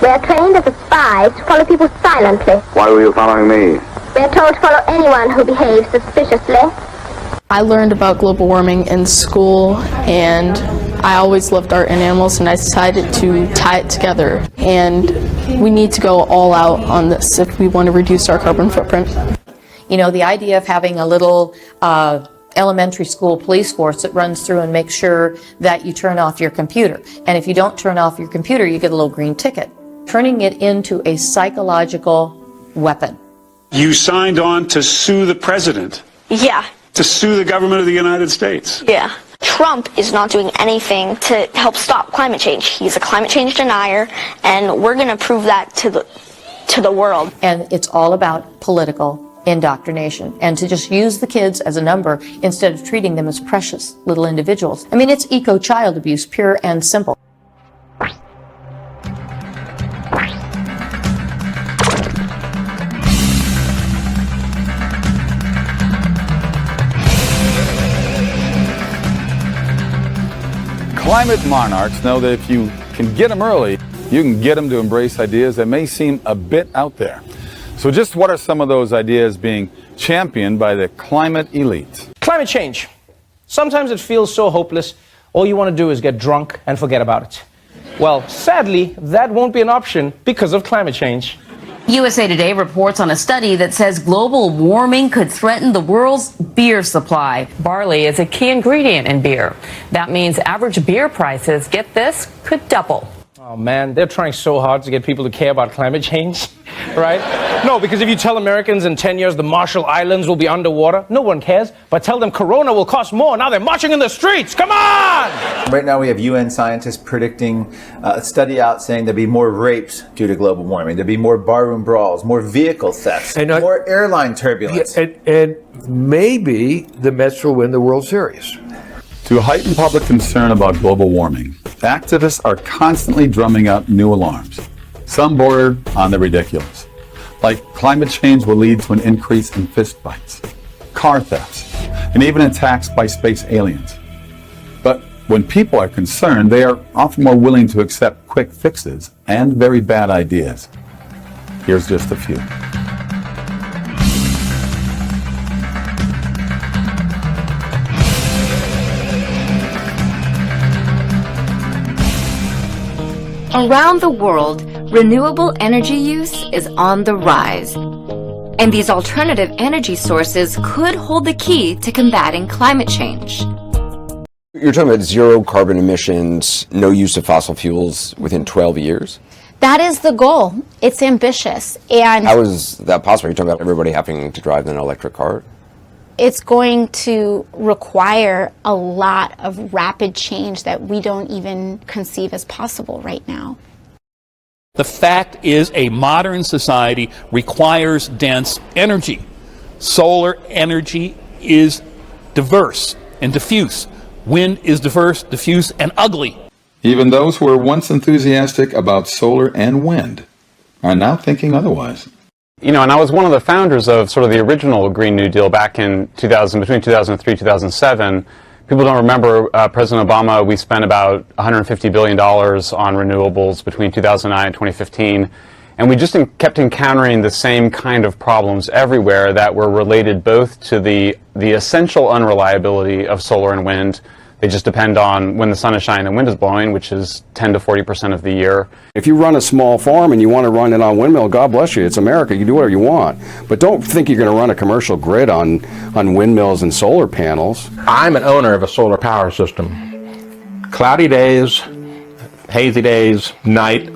They are trained as spies to follow people silently. Why were you following me? They are told to follow anyone who behaves suspiciously. I learned about global warming in school, and I always loved art and animals, and I decided to tie it together. And we need to go all out on this if we want to reduce our carbon footprint. You know, the idea of having a little elementary school police force that runs through and makes sure that you turn off your computer. And if you don't turn off your computer, you get a little green ticket. Turning it into a psychological weapon. You signed on to sue the president. Yeah. To sue the government of the United States. Yeah. Trump is not doing anything to help stop climate change. He's a climate change denier, and we're going to prove that to the world. And it's all about political indoctrination, and to just use the kids as a number instead of treating them as precious little individuals. I mean, it's eco-child abuse, pure and simple. Climate monarchs know that if you can get them early, you can get them to embrace ideas that may seem a bit out there. So just what are some of those ideas being championed by the climate elite? Climate change. Sometimes it feels so hopeless, all you want to do is get drunk and forget about it. Well, sadly, that won't be an option because of climate change. USA Today reports on a study that says global warming could threaten the world's beer supply. Barley is a key ingredient in beer. That means average beer prices, get this, could double. Oh man, they're trying so hard to get people to care about climate change, right? No, because if you tell Americans in 10 years the Marshall Islands will be underwater, no one cares. But tell them Corona will cost more, now they're marching in the streets, come on! Right now we have UN scientists predicting a study out saying there'll be more rapes due to global warming, there'll be more barroom brawls, more vehicle thefts, more airline turbulence. And maybe the Mets will win the World Series. To heighten public concern about global warming, activists are constantly drumming up new alarms. Some border on the ridiculous, like climate change will lead to an increase in fistfights, car thefts, and even attacks by space aliens. But when people are concerned, they are often more willing to accept quick fixes and very bad ideas. Here's just a few. Around the world, renewable energy use is on the rise. And these alternative energy sources could hold the key to combating climate change. You're talking about zero carbon emissions, no use of fossil fuels within 12 years? That is the goal. It's ambitious. And how is that possible? You're talking about everybody having to drive an electric car? It's going to require a lot of rapid change that we don't even conceive as possible right now. The fact is, a modern society requires dense energy. Solar energy is diverse and diffuse. Wind is diverse, diffuse, and ugly. Even those who were once enthusiastic about solar and wind are now thinking otherwise. You know, and I was one of the founders of sort of the original Green New Deal back in between 2003 and 2007. People don't remember President Obama, we spent about $150 billion on renewables between 2009 and 2015. And we just kept encountering the same kind of problems everywhere that were related both to the essential unreliability of solar and wind. They just depend on when the sun is shining and wind is blowing, which is 10 to 40% of the year. If you run a small farm and you want to run it on windmill, God bless you, it's America, you do whatever you want. But don't think you're going to run a commercial grid on windmills and solar panels. I'm an owner of a solar power system. Cloudy days, hazy days, night,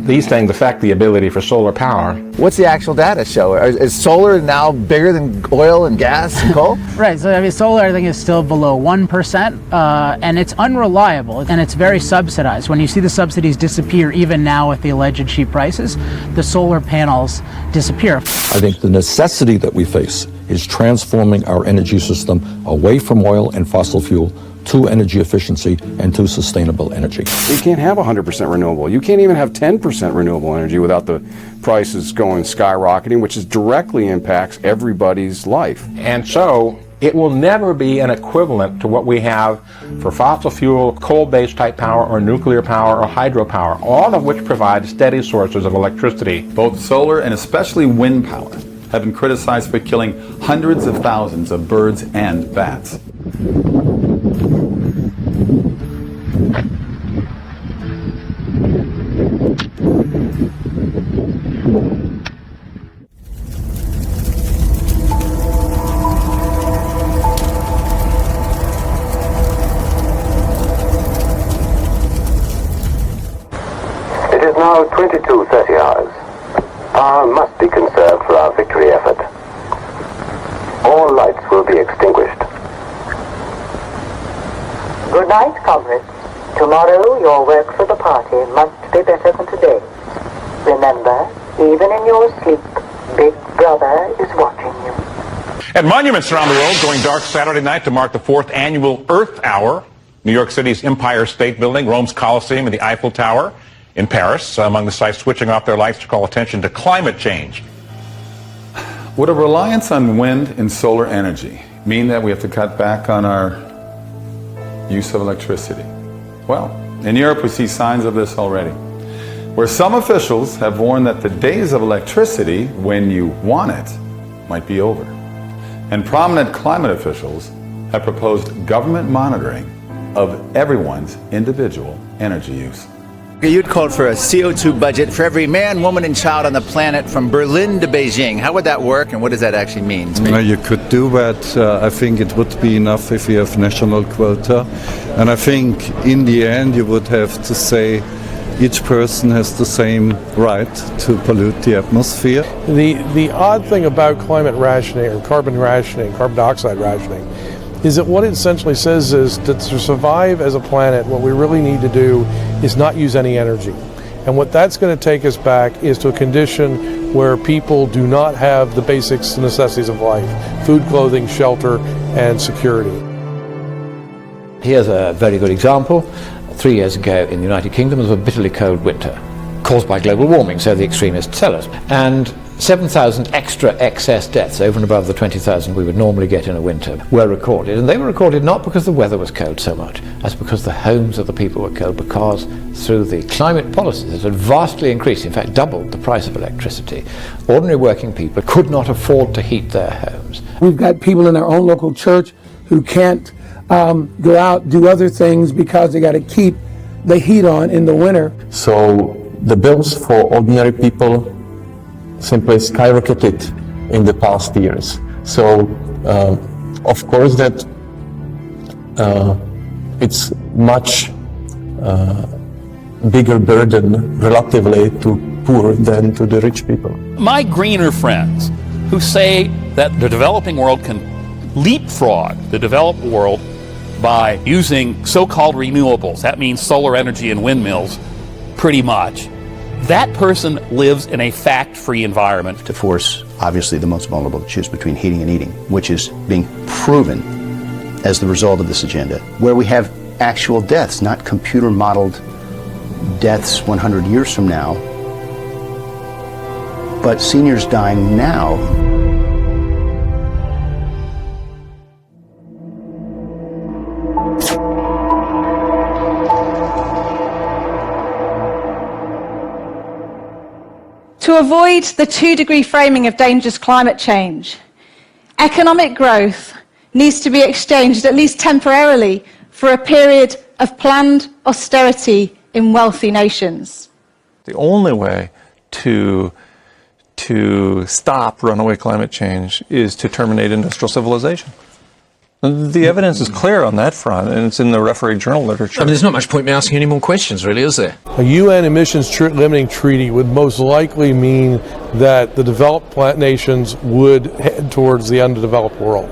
these things affect the ability for solar power. What's the actual data show? Is solar now bigger than oil and gas and coal? Right, so I mean, solar I think is still below 1%, and it's unreliable, and it's very subsidized. When you see the subsidies disappear, even now with the alleged cheap prices, the solar panels disappear. I think the necessity that we face is transforming our energy system away from oil and fossil fuel to energy efficiency and to sustainable energy. You can't have 100% renewable. You can't even have 10% renewable energy without the prices going skyrocketing, which directly impacts everybody's life. And so It will never be an equivalent to what we have for fossil fuel, coal-based type power, or nuclear power, or hydropower, all of which provide steady sources of electricity. Both solar and especially wind power have been criticized for killing hundreds of thousands of birds and bats. It is now 22:30 hours. Power must be conserved for our victory effort. All lights will be extinguished. Good night, comrades. Tomorrow your work for the party must be better than today. Remember, even in your sleep, Big Brother is watching you. And monuments around the world going dark Saturday night to mark the 4th annual Earth Hour. New York City's Empire State Building, Rome's Colosseum, and the Eiffel Tower. In Paris, among the sites switching off their lights to call attention to climate change. Would a reliance on wind and solar energy mean that we have to cut back on our use of electricity? Well, in Europe we see signs of this already, where some officials have warned that the days of electricity when you want it might be over. And prominent climate officials have proposed government monitoring of everyone's individual energy use. You'd called for a CO2 budget for every man, woman, and child on the planet from Berlin to Beijing. How would that work, and what does that actually mean? You could do that. I think it would be enough if you have national quota. And I think in the end you would have to say each person has the same right to pollute the atmosphere. The odd thing about climate rationing or carbon dioxide rationing, is that what it essentially says is that to survive as a planet, what we really need to do is not use any energy. And what that's going to take us back is to a condition where people do not have the basic necessities of life: food, clothing, shelter, and security. Here's a very good example. 3 years ago in the United Kingdom there was a bitterly cold winter caused by global warming, so the extremists tell us. And 7,000 extra excess deaths over and above the 20,000 we would normally get in a winter were recorded. And they were recorded not because the weather was cold so much as because the homes of the people were cold, because through the climate policies it had vastly increased, in fact doubled the price of electricity. Ordinary working people could not afford to heat their homes. We've got people in our own local church who can't go out, do other things because they got to keep the heat on in the winter. So the bills for ordinary people simply skyrocketed in the past years. So, of course, that it's much bigger burden relatively to poor than to the rich people. My greener friends who say that the developing world can leapfrog the developed world by using so-called renewables, that means solar energy and windmills, pretty much. That person lives in a fact-free environment. To force, obviously, the most vulnerable to choose between heating and eating, which is being proven as the result of this agenda, where we have actual deaths, not computer-modeled deaths 100 years from now, but seniors dying now. To avoid the 2-degree framing of dangerous climate change, economic growth needs to be exchanged, at least temporarily, for a period of planned austerity in wealthy nations. The only way to stop runaway climate change is to terminate industrial civilization. The evidence is clear on that front, and it's in the refereed journal literature. I mean, there's not much point in asking any more questions, really, is there? A UN emissions limiting treaty would most likely mean that the developed nations would head towards the underdeveloped world.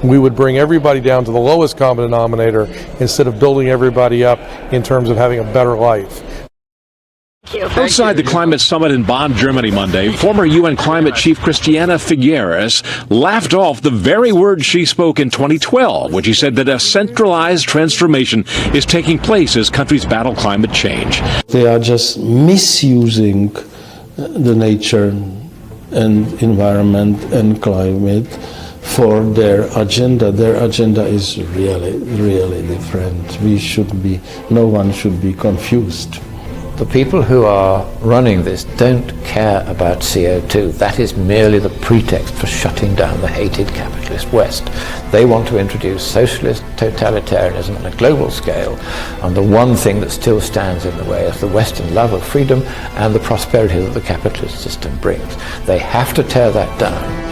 We would bring everybody down to the lowest common denominator instead of building everybody up in terms of having a better life. Outside the climate summit in Bonn, Germany Monday, former UN climate chief Christiana Figueres laughed off the very words she spoke in 2012 when she said that a centralized transformation is taking place as countries battle climate change. They are just misusing the nature and environment and climate for their agenda. Their agenda is really, really different. No one should be confused. The people who are running this don't care about CO2. That is merely the pretext for shutting down the hated capitalist West. They want to introduce socialist totalitarianism on a global scale, and the one thing that still stands in the way is the Western love of freedom and the prosperity that the capitalist system brings. They have to tear that down.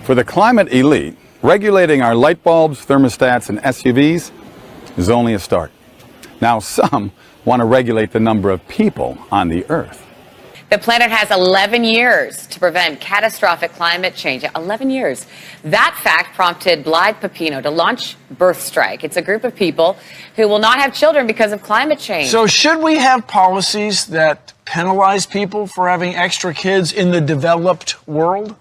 For the climate elite, regulating our light bulbs, thermostats, and SUVs is only a start. Now some want to regulate the number of people on the Earth. The planet has 11 years to prevent catastrophic climate change. 11 years. That fact prompted Blythe Pepino to launch Birth Strike. It's a group of people who will not have children because of climate change. So should we have policies that penalize people for having extra kids in the developed world?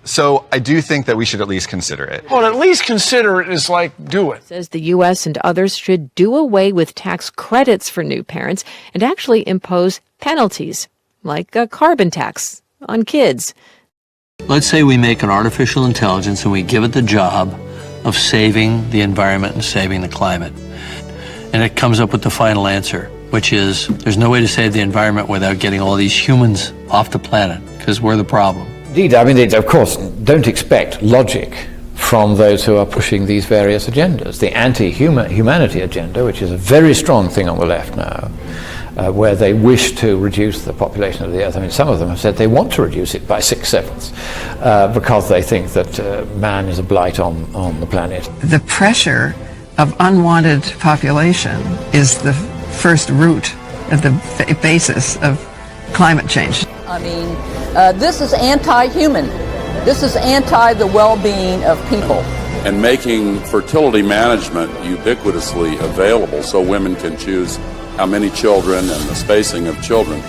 So I do think that we should at least consider it. Well, at least consider it is like do it. Says the U.S. and others should do away with tax credits for new parents and actually impose penalties, like a carbon tax on kids. Let's say we make an artificial intelligence and we give it the job of saving the environment and saving the climate. And it comes up with the final answer, which is there's no way to save the environment without getting all these humans off the planet, because we're the problem. Indeed, I mean, of course, don't expect logic from those who are pushing these various agendas. The anti-humanity agenda, which is a very strong thing on the left now, where they wish to reduce the population of the Earth. I mean, some of them have said they want to reduce it by 6/7 because they think that man is a blight on the planet. The pressure of unwanted population is the first root of the basis of climate change. I mean, this is anti-human. This is anti the well-being of people. And making fertility management ubiquitously available so women can choose how many children and the spacing of children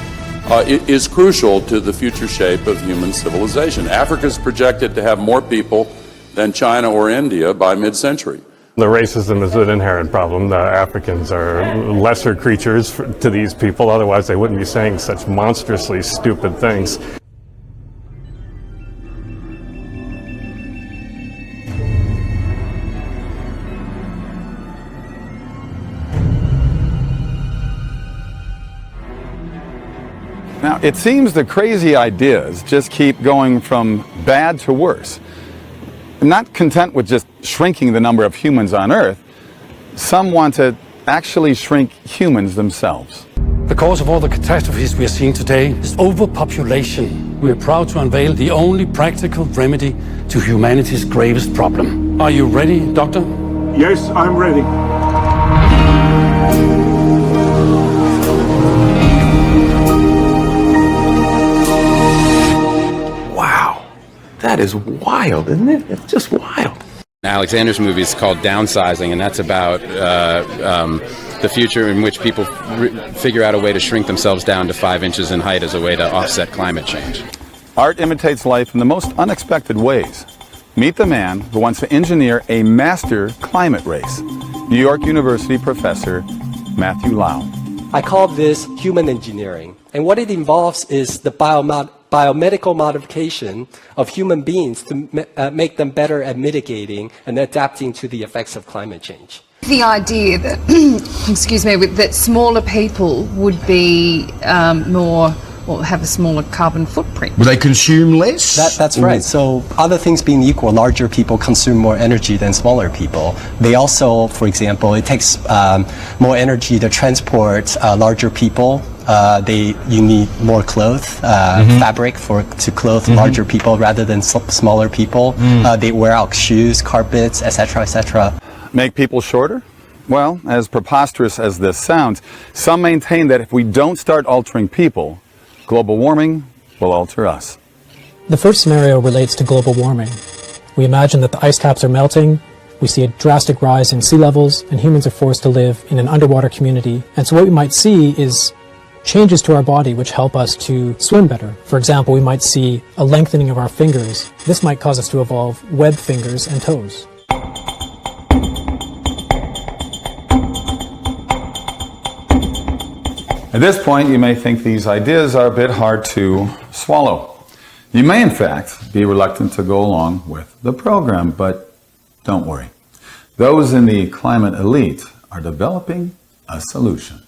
is crucial to the future shape of human civilization. Africa is projected to have more people than China or India by mid-century. The racism is an inherent problem. The Africans are lesser creatures to these people, otherwise they wouldn't be saying such monstrously stupid things. Now, it seems the crazy ideas just keep going from bad to worse. Not content with just shrinking the number of humans on Earth, some want to actually shrink humans themselves. The cause of all the catastrophes we are seeing today is overpopulation. We are proud to unveil the only practical remedy to humanity's gravest problem. Are you ready, Doctor? Yes, I'm ready. That is wild, isn't it? It's just wild. Alexander's movie is called Downsizing, and that's about the future in which people figure out a way to shrink themselves down to 5 inches in height as a way to offset climate change. Art imitates life in the most unexpected ways. Meet the man who wants to engineer a master climate race. New York University professor Matthew Lau. I call this human engineering, and what it involves is the biomedical modification of human beings to make them better at mitigating and adapting to the effects of climate change. The idea that, excuse me, that smaller people would be more, or have a smaller carbon footprint. Will they consume less? That's right. So other things being equal, larger people consume more energy than smaller people. They also, for example, it takes more energy to transport larger people. You need more cloth, fabric to clothe larger people rather than smaller people. They wear out shoes, carpets, etc., etc. Make people shorter? Well, as preposterous as this sounds, some maintain that if we don't start altering people, global warming will alter us. The first scenario relates to global warming. We imagine that the ice caps are melting, we see a drastic rise in sea levels, and humans are forced to live in an underwater community. And so what we might see is changes to our body which help us to swim better. For example, we might see a lengthening of our fingers. This might cause us to evolve webbed fingers and toes. At this point, you may think these ideas are a bit hard to swallow. You may, in fact, be reluctant to go along with the program, but don't worry. Those in the climate elite are developing a solution.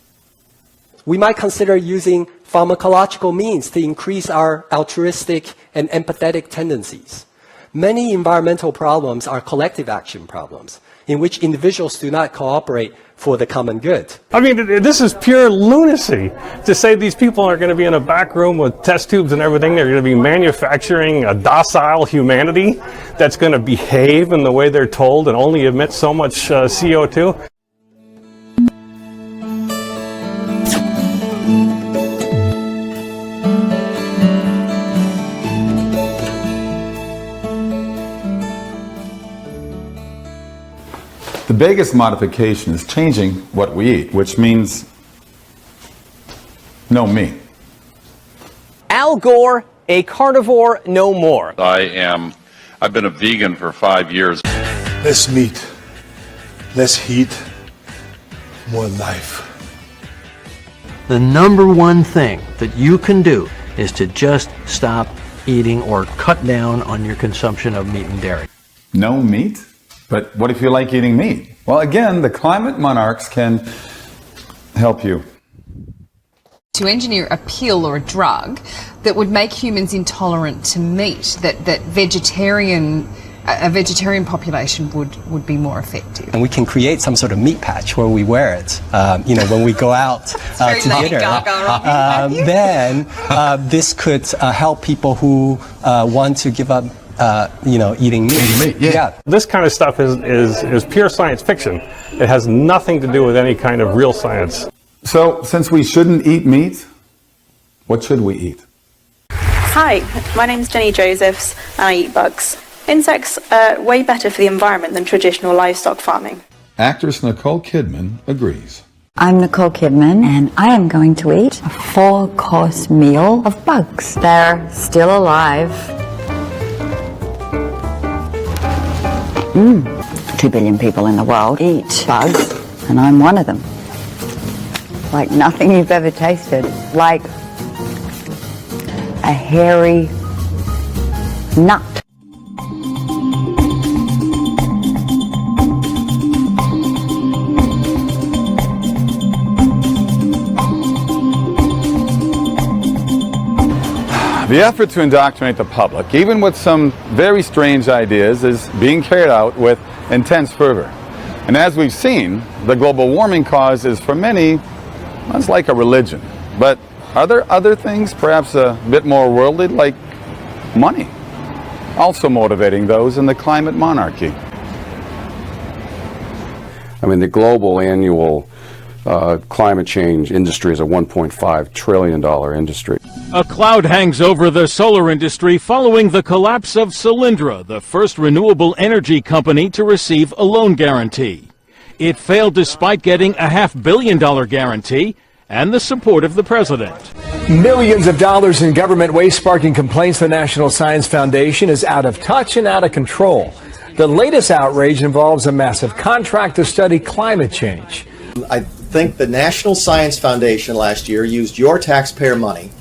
We might consider using pharmacological means to increase our altruistic and empathetic tendencies. Many environmental problems are collective action problems, in which individuals do not cooperate for the common good. I mean, this is pure lunacy to say these people are going to be in a back room with test tubes and everything. They're going to be manufacturing a docile humanity that's going to behave in the way they're told and only emit so much CO2. The biggest modification is changing what we eat, which means no meat. Al Gore, a carnivore no more. I've been a vegan for 5 years. Less meat, less heat, more life. The number one thing that you can do is to just stop eating or cut down on your consumption of meat and dairy. No meat? But what if you like eating meat? Well, again, the climate monarchs can help you. To engineer a pill or a drug that would make humans intolerant to meat, that a vegetarian population would be more effective. And we can create some sort of meat patch where we wear it, when we go out to dinner. Then this could help people who want to give up eating meat. Yeah. This kind of stuff is pure science fiction. It has nothing to do with any kind of real science. So, since we shouldn't eat meat, what should we eat? Hi, my name's Jenny Josephs and I eat bugs. Insects are way better for the environment than traditional livestock farming. Actress Nicole Kidman agrees. I'm Nicole Kidman, and I am going to eat a 4-course meal of bugs. They're still alive. 2 billion people in the world eat bugs, and I'm one of them. Like nothing you've ever tasted. Like a hairy nut. The effort to indoctrinate the public, even with some very strange ideas, is being carried out with intense fervor. And as we've seen, the global warming cause is for many, much like a religion. But are there other things, perhaps a bit more worldly, like money, also motivating those in the climate monarchy? I mean, the global annual climate change industry is a $1.5 trillion industry. A cloud hangs over the solar industry following the collapse of Solyndra, the first renewable energy company to receive a loan guarantee. It failed despite getting a $500 million guarantee and the support of the president. Millions of dollars in government waste sparking complaints the National Science Foundation is out of touch and out of control. The latest outrage involves a massive contract to study climate change. I think the National Science Foundation last year used your taxpayer money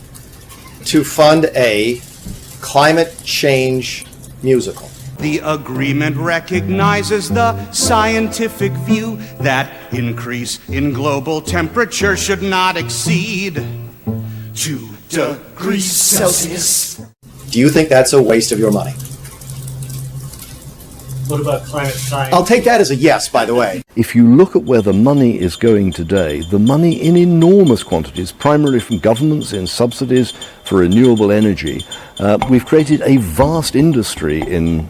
to fund a climate change musical. The agreement recognizes the scientific view that increase in global temperature should not exceed 2 degrees Celsius. Do you think that's a waste of your money? What about climate science? I'll take that as a yes, by the way. If you look at where the money is going today, the money in enormous quantities, primarily from governments in subsidies for renewable energy, we've created a vast industry in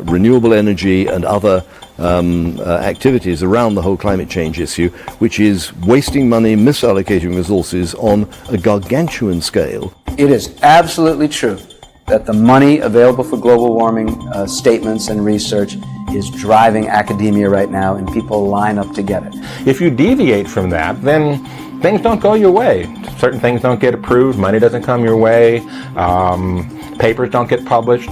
renewable energy and other activities around the whole climate change issue, which is wasting money, misallocating resources on a gargantuan scale. It is absolutely true that the money available for global warming statements and research is driving academia right now, and people line up to get it. If you deviate from that, then things don't go your way. Certain things don't get approved, money doesn't come your way, papers don't get published,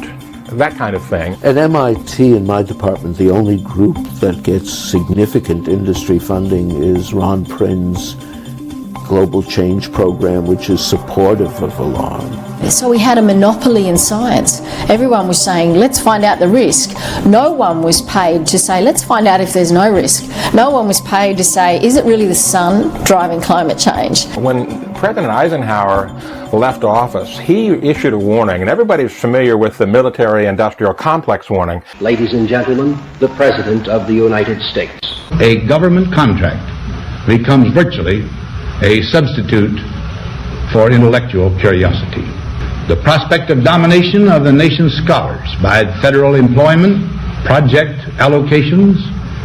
that kind of thing. At MIT, in my department, the only group that gets significant industry funding is Ron Prin's global change program which is supportive of alarm. So we had a monopoly in science. Everyone was saying, let's find out the risk. No one was paid to say, let's find out if there's no risk. No one was paid to say, is it really the sun driving climate change? When President Eisenhower left office, he issued a warning, and everybody's familiar with the military-industrial complex warning. Ladies and gentlemen, the President of the United States. A government contract becomes virtually a substitute for intellectual curiosity. The prospect of domination of the nation's scholars by federal employment, project allocations,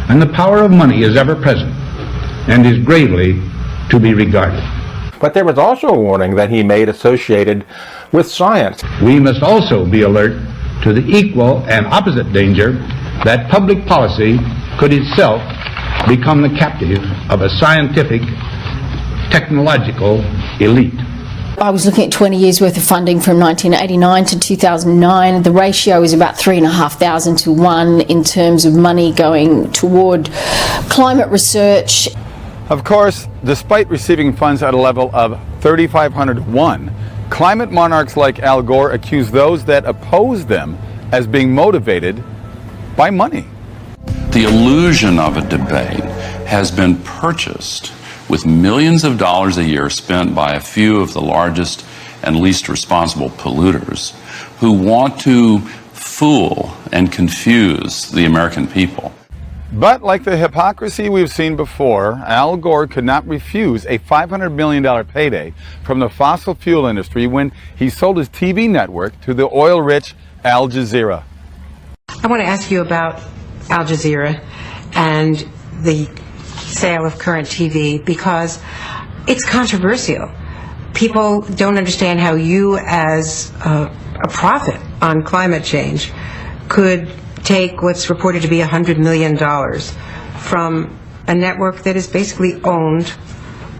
and the power of money is ever present and is gravely to be regarded. But there was also a warning that he made associated with science. We must also be alert to the equal and opposite danger that public policy could itself become the captive of a scientific, technological elite. I was looking at 20 years worth of funding from 1989 to 2009. The ratio is about 3,500 to 1 in terms of money going toward climate research. Of course, despite receiving funds at a level of 3,500 to 1, climate monarchs like Al Gore accuse those that oppose them as being motivated by money. The illusion of a debate has been purchased with millions of dollars a year spent by a few of the largest and least responsible polluters who want to fool and confuse the American people. But like the hypocrisy we've seen before, Al Gore could not refuse a $500 million payday from the fossil fuel industry when he sold his TV network to the oil-rich Al Jazeera. I want to ask you about Al Jazeera and the sale of current TV, because it's controversial. People don't understand how you, as a prophet on climate change, could take what's reported to be $100 million from a network that is basically owned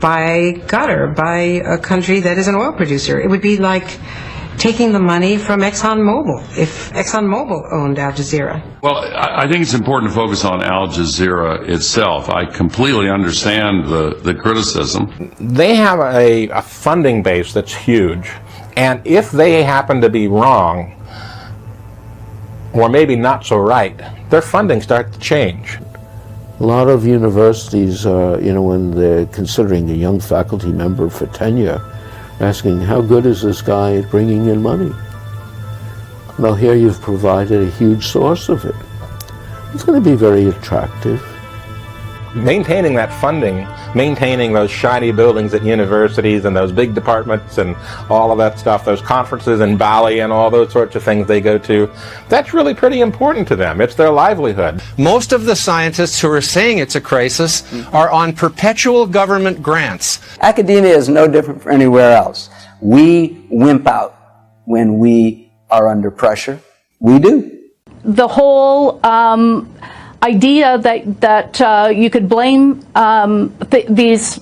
by Qatar, by a country that is an oil producer. It would be like taking the money from ExxonMobil, if ExxonMobil owned Al Jazeera. Well, I think it's important to focus on Al Jazeera itself. I completely understand the criticism. They have a funding base that's huge, and if they happen to be wrong, or maybe not so right, their funding starts to change. A lot of universities, when they're considering a young faculty member for tenure, asking, how good is this guy at bringing in money? Well, here you've provided a huge source of it. It's going to be very attractive. Maintaining that funding, maintaining those shiny buildings at universities and those big departments and all of that stuff, those conferences in Bali and all those sorts of things they go to, that's really pretty important to them. It's their livelihood. Most of the scientists who are saying it's a crisis are on perpetual government grants. Academia is no different from anywhere else. We wimp out when we are under pressure. We do. The whole idea that you could blame these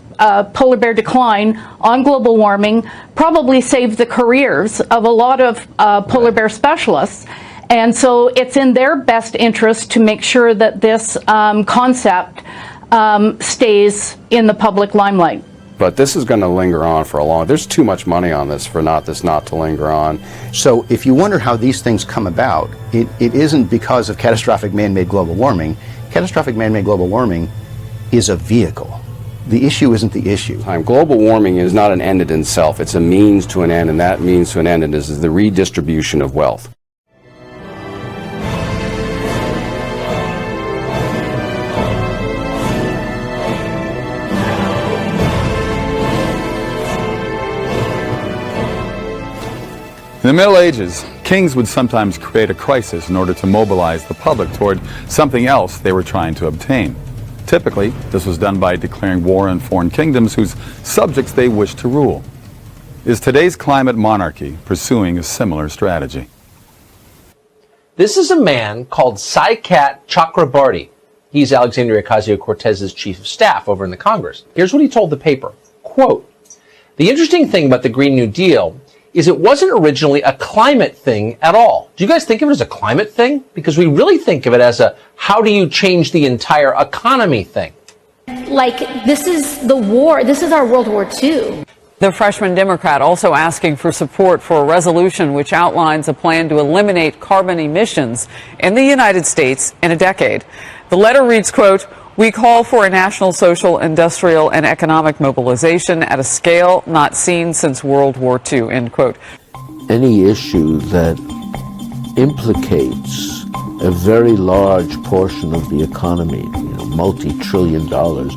polar bear decline on global warming probably saved the careers of a lot of polar bear specialists. And so it's in their best interest to make sure that this concept stays in the public limelight. But this is going to linger on for a long. There's too much money on this for this not to linger on. So if you wonder how these things come about, it isn't because of catastrophic man-made global warming. Catastrophic man-made global warming is a vehicle. The issue isn't the issue. Global warming is not an end in itself. It's a means to an end, and that means to an end is the redistribution of wealth. In the Middle Ages, kings would sometimes create a crisis in order to mobilize the public toward something else they were trying to obtain. Typically, this was done by declaring war on foreign kingdoms whose subjects they wished to rule. Is today's climate monarchy pursuing a similar strategy? This is a man called Saikat Chakrabarti. He's Alexandria Ocasio-Cortez's chief of staff over in the Congress. Here's what he told the paper, quote, "The interesting thing about the Green New Deal is it wasn't originally a climate thing at all." Do you guys think of it as a climate thing? Because we really think of it as a how do you change the entire economy thing. like this is the war, this is our World War II. The freshman Democrat also asking for support for a resolution which outlines a plan to eliminate carbon emissions in the United States in a decade. The letter reads, quote, "We call for a national social, industrial, and economic mobilization at a scale not seen since World War II," end quote. Any issue that implicates a very large portion of the economy, multi-trillion dollars,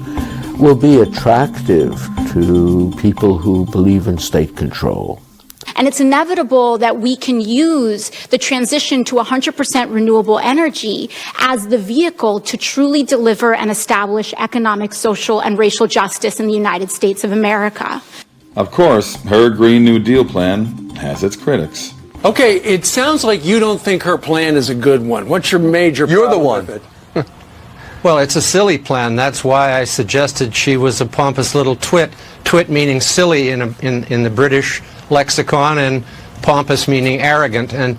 will be attractive to people who believe in state control. And it's inevitable that we can use the transition to 100% renewable energy as the vehicle to truly deliver and establish economic, social, and racial justice in the United States of America. Of course, her Green New Deal plan has its critics. Okay, it sounds like you don't think her plan is a good one. What's your major problem? You're the one. With it? Well, it's a silly plan. That's why I suggested she was a pompous little twit. Twit meaning silly in the British lexicon, and pompous meaning arrogant. And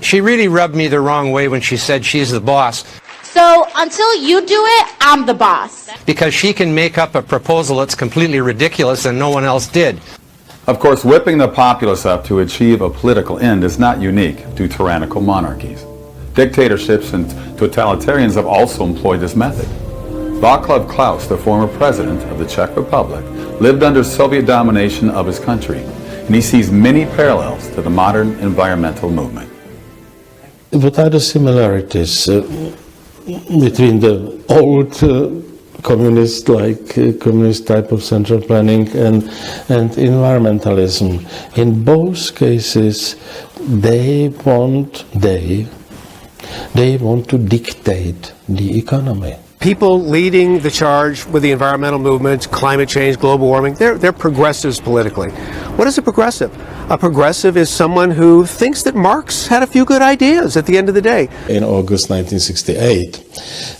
she really rubbed me the wrong way when she said she's the boss. So until you do it, I'm the boss. Because she can make up a proposal that's completely ridiculous and no one else did. Of course, whipping the populace up to achieve a political end is not unique to tyrannical monarchies. Dictatorships and totalitarians have also employed this method. Václav Klaus, the former president of the Czech Republic, lived under Soviet domination of his country, and he sees many parallels to the modern environmental movement. What are the similarities between the old communist type of central planning and environmentalism? In both cases, they want to dictate the economy. People leading the charge with the environmental movement, climate change, global warming, they're progressives politically. What is a progressive? A progressive is someone who thinks that Marx had a few good ideas at the end of the day. In August 1968,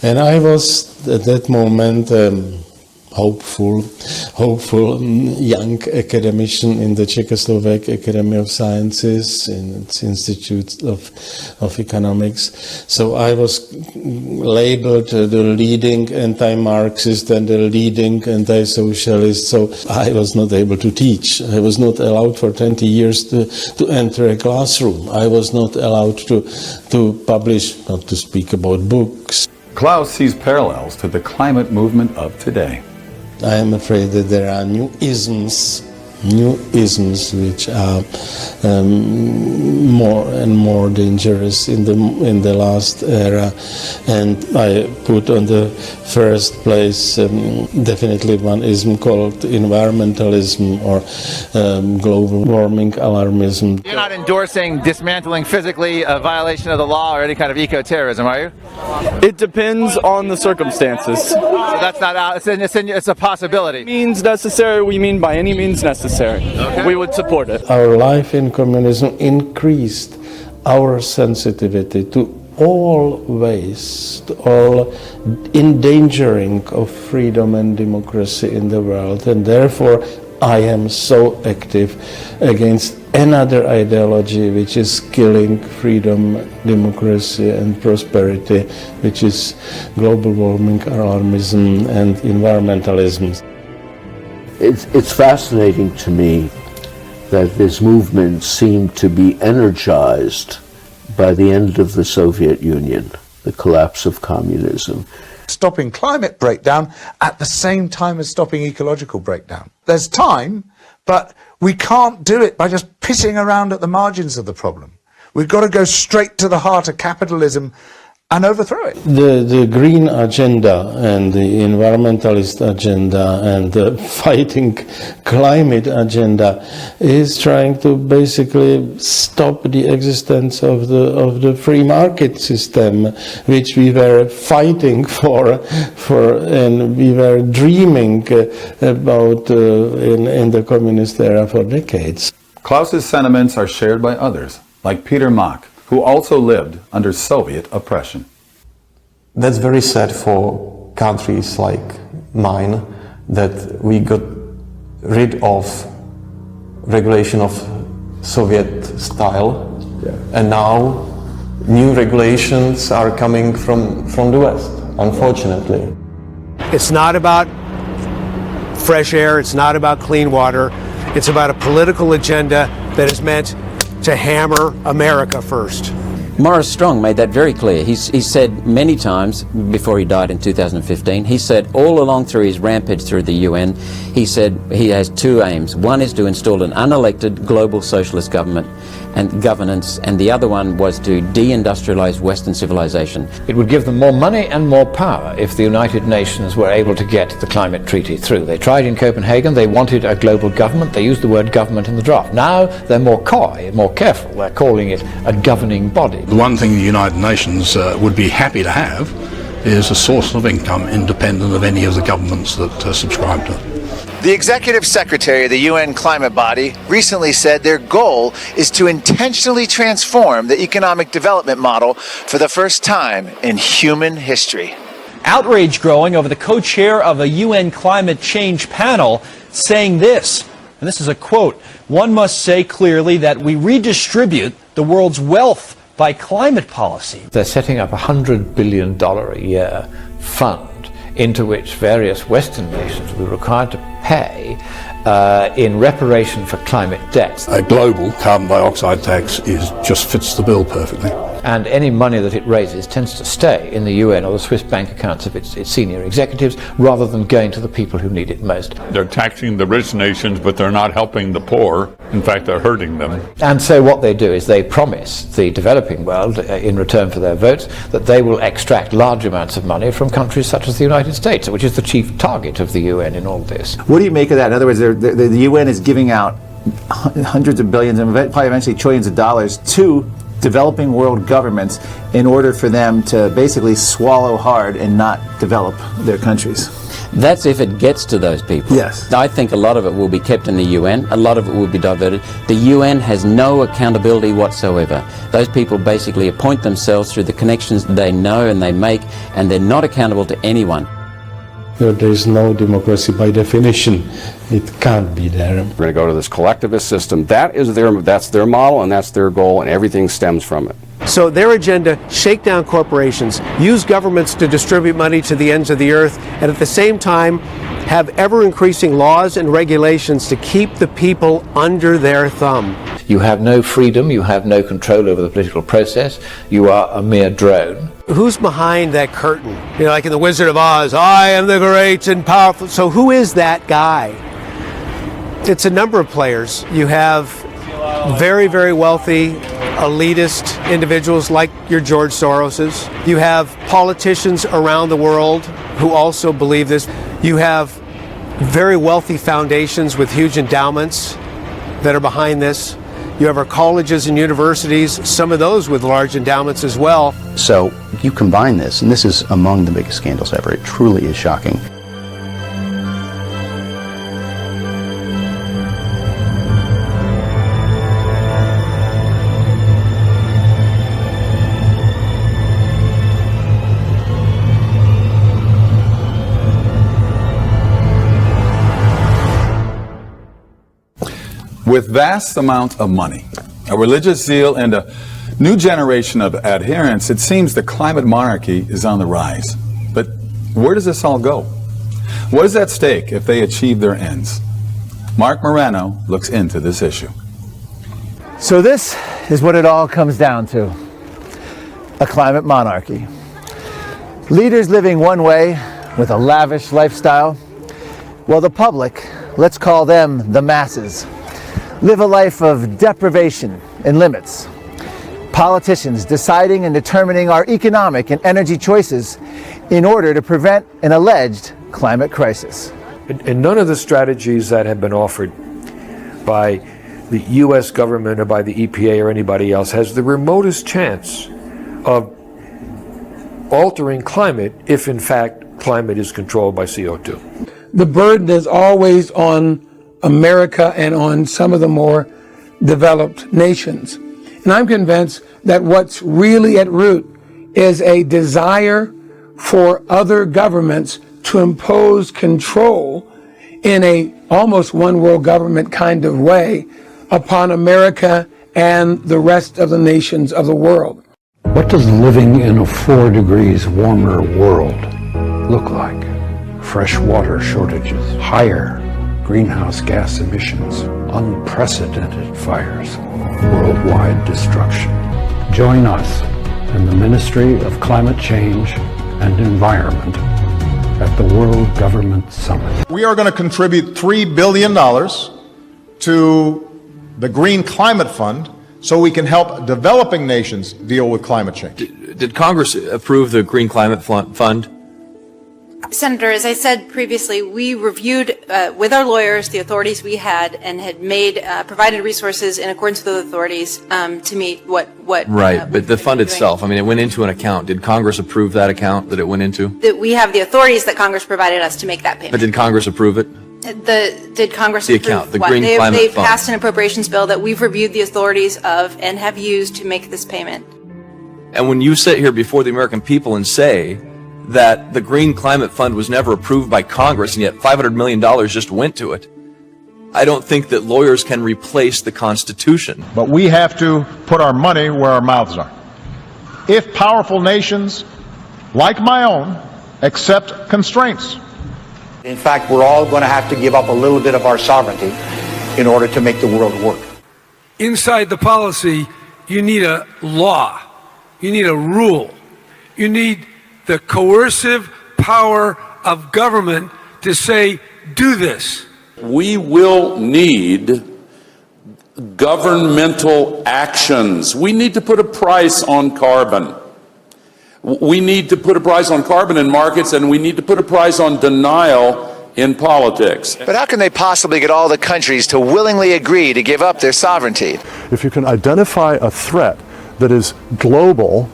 and I was at that moment hopeful young academician in the Czechoslovak Academy of Sciences, in its Institute of Economics. So I was labeled the leading anti-Marxist and the leading anti-socialist. So I was not able to teach. I was not allowed for 20 years to enter a classroom. I was not allowed to publish, not to speak about books. Klaus sees parallels to the climate movement of today. I am afraid that there are new isms which are more and more dangerous in the last era, and I put on the first place definitely one ism called environmentalism or global warming alarmism. You're not endorsing dismantling physically a violation of the law or any kind of eco-terrorism, are you? It depends on the circumstances. So that's not out. It's a possibility. Means necessary. We mean by any means necessary. Okay. We would support it. Our life in communism increased our sensitivity to all waste, all endangering of freedom and democracy in the world, and therefore I am so active against another ideology which is killing freedom, democracy and prosperity, which is global warming, alarmism and environmentalism. It's fascinating to me that this movement seemed to be energized by the end of the Soviet Union, the collapse of communism. Stopping climate breakdown at the same time as stopping ecological breakdown. There's time, but we can't do it by just pissing around at the margins of the problem. We've got to go straight to the heart of capitalism and overthrow it. The green agenda and the environmentalist agenda and the fighting climate agenda is trying to basically stop the existence of the free market system, which we were fighting for and we were dreaming about in the communist era for decades. Klaus's sentiments are shared by others, like Peter Mock, who also lived under Soviet oppression. That's very sad for countries like mine, that we got rid of regulation of Soviet style, and now new regulations are coming from the West, unfortunately. It's not about fresh air. It's not about clean water. It's about a political agenda that is meant to hammer America first. Morris Strong made that very clear. He said many times before he died in 2015, he said all along through his rampage through the UN, he said he has two aims. One is to install an unelected global socialist government and governance, and the other one was to deindustrialize Western civilization. It would give them more money and more power if the United Nations were able to get the climate treaty through. They tried in Copenhagen, they wanted a global government, they used the word government in the draft. Now they're more coy, more careful, they're calling it a governing body. The one thing the United Nations would be happy to have is a source of income independent of any of the governments that subscribe to it. The executive secretary of the UN climate body recently said their goal is to intentionally transform the economic development model for the first time in human history. Outrage growing over the co-chair of a UN climate change panel saying this, and this is a quote, "One must say clearly that we redistribute the world's wealth by climate policy." They're setting up a $100 billion a year fund into which various Western nations will be required to pay in reparation for climate debts. A global carbon dioxide tax just fits the bill perfectly. And any money that it raises tends to stay in the UN or the Swiss bank accounts of its senior executives rather than going to the people who need it most. They're taxing the rich nations, but they're not helping the poor. In fact, they're hurting them. And so what they do is they promise the developing world, in return for their votes, that they will extract large amounts of money from countries such as the United States, which is the chief target of the UN in all this. What do you make of that? In other words, the UN is giving out hundreds of billions and probably eventually trillions of dollars to developing world governments in order for them to basically swallow hard and not develop their countries. That's if it gets to those people. Yes. I think a lot of it will be kept in the UN, a lot of it will be diverted. The UN has no accountability whatsoever. Those people basically appoint themselves through the connections they know and they make, and they're not accountable to anyone. There is no democracy by definition. It can't be there. We're going to go to this collectivist system. That's their model and that's their goal, and everything stems from it. So their agenda, shake down corporations, use governments to distribute money to the ends of the earth, and at the same time have ever-increasing laws and regulations to keep the people under their thumb. You have no freedom, you have no control over the political process, you are a mere drone. Who's behind that curtain? You know, like in The Wizard of Oz, I am the great and powerful. So who is that guy? It's a number of players. You have very, very wealthy, elitist individuals like your George Soroses. You have politicians around the world who also believe this. You have very wealthy foundations with huge endowments that are behind this. You have our colleges and universities, some of those with large endowments as well. So you combine this, and this is among the biggest scandals ever. It truly is shocking. With vast amounts of money, a religious zeal, and a new generation of adherents, it seems the climate monarchy is on the rise. But where does this all go? What is at stake if they achieve their ends? Mark Morano looks into this issue. So this is what it all comes down to. A climate monarchy. Leaders living one way with a lavish lifestyle, while the public, let's call them the masses, live a life of deprivation and limits. Politicians deciding and determining our economic and energy choices in order to prevent an alleged climate crisis. And none of the strategies that have been offered by the U.S. government or by the EPA or anybody else has the remotest chance of altering climate if, in fact, climate is controlled by CO2. The burden is always on America and on some of the more developed nations. And I'm convinced that what's really at root is a desire for other governments to impose control in a almost one world government kind of way upon America and the rest of the nations of the world. What does living in a 4 degrees warmer world look like fresh water shortages, higher greenhouse gas emissions, unprecedented fires, worldwide destruction. Join us in the Ministry of Climate Change and Environment at the World Government Summit. We are going to contribute $3 billion to the Green Climate Fund so we can help developing nations deal with climate change. Did Congress approve the Green Climate Fund? Senator, as I said previously, we reviewed with our lawyers the authorities we had and had provided resources in accordance with those authorities to meet what Right, but the fund itself, I mean, it went into an account. Did Congress approve that account that it went into? that we have the authorities that Congress provided us to make that payment. But did Congress approve it? Did Congress The approve account, the what? Green Climate They've Fund. passed an appropriations bill that we've reviewed the authorities of and have used to make this payment. And when you sit here before the American people and say that the Green Climate Fund was never approved by Congress and yet $500 million just went to it, I don't think that lawyers can replace the Constitution. But we have to put our money where our mouths are. If powerful nations, like my own, accept constraints. In fact, we're all going to have to give up a little bit of our sovereignty in order to make the world work. Inside the policy, you need a law. You need a rule. You need the coercive power of government to say, do this. We will need governmental actions. We need to put a price on carbon. We need to put a price on carbon in markets, and we need to put a price on denial in politics. But how can they possibly get all the countries to willingly agree to give up their sovereignty? If you can identify a threat that is global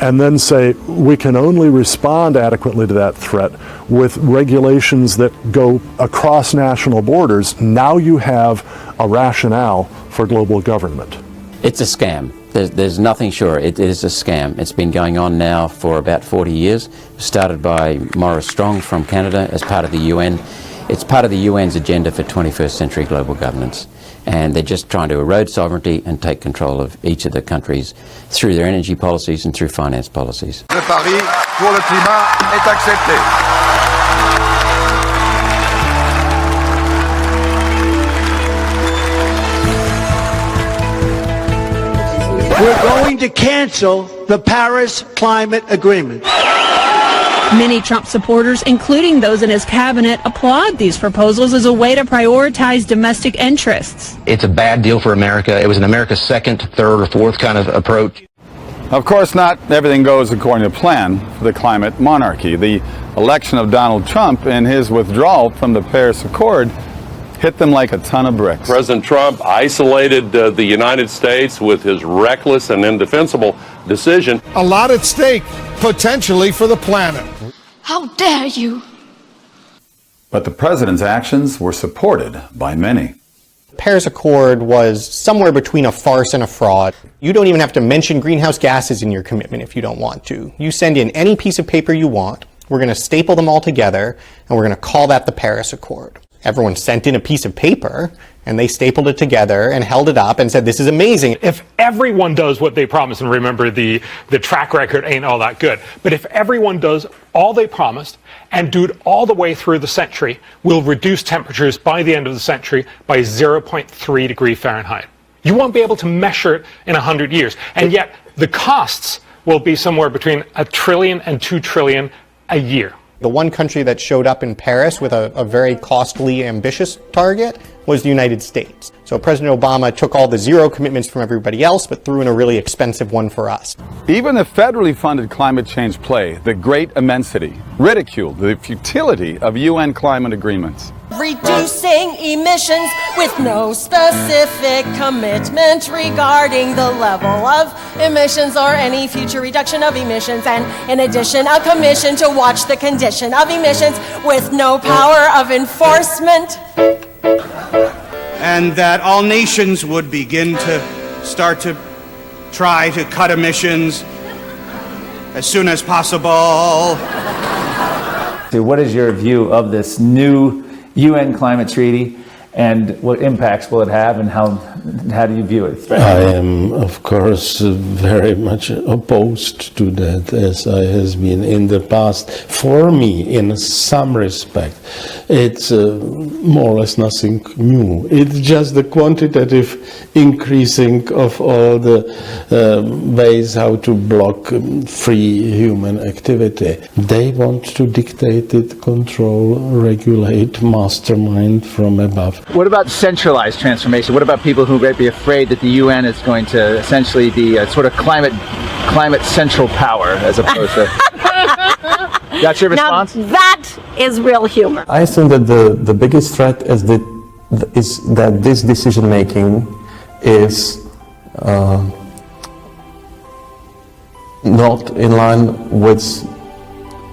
and then say we can only respond adequately to that threat with regulations that go across national borders, now you have a rationale for global government. It's a scam. There's nothing sure. It is a scam. It's been going on now for about 40 years. Started by Maurice Strong from Canada as part of the UN. It's part of the UN's agenda for 21st century global governance. And they're just trying to erode sovereignty and take control of each of the countries through their energy policies and through finance policies. Le pari pour le climat est accepté. We're going to cancel the Paris Climate Agreement. Many Trump supporters, including those in his cabinet, applaud these proposals as a way to prioritize domestic interests. It's a bad deal for America. It was an America's second, third, or fourth kind of approach. Of course, not everything goes according to plan for the climate monarchy. The election of Donald Trump and his withdrawal from the Paris Accord hit them like a ton of bricks. President Trump isolated the United States with his reckless and indefensible decision. A lot at stake, potentially, for the planet. How dare you? But the president's actions were supported by many. Paris Accord was somewhere between a farce and a fraud. You don't even have to mention greenhouse gases in your commitment if you don't want to. You send in any piece of paper you want. We're going to staple them all together, and we're going to call that the Paris Accord. Everyone sent in a piece of paper, and they stapled it together and held it up and said, this is amazing. If everyone does what they promised, and remember the track record ain't all that good, but if everyone does all they promised and do it all the way through the century, we'll reduce temperatures by the end of the century by 0.3 degrees Fahrenheit. You won't be able to measure it in 100 years, and yet the costs will be somewhere between $1 trillion and $2 trillion a year. The one country that showed up in Paris with a very costly, ambitious target was the United States. So President Obama took all the zero commitments from everybody else, but threw in a really expensive one for us. Even the federally funded climate change play, The Great Immensity, ridiculed the futility of UN climate agreements. Reducing emissions with no specific commitment regarding the level of emissions or any future reduction of emissions, and in addition a commission to watch the condition of emissions with no power of enforcement. And that all nations would begin to start to try to cut emissions as soon as possible. So what is your view of this new UN climate treaty, and what impacts will it have, and how How do you view it? I am, of course, very much opposed to that, as I has been in the past. For me, in some respect, it's more or less nothing new. It's just the quantitative increasing of all the ways how to block free human activity. They want to dictate it, control, regulate, mastermind from above. What about centralized transformation? What about people who might be afraid that the UN is going to essentially be a sort of climate central power as opposed to... That's your response? Now, that is real humor. I think that the biggest threat is that this decision making is not in line with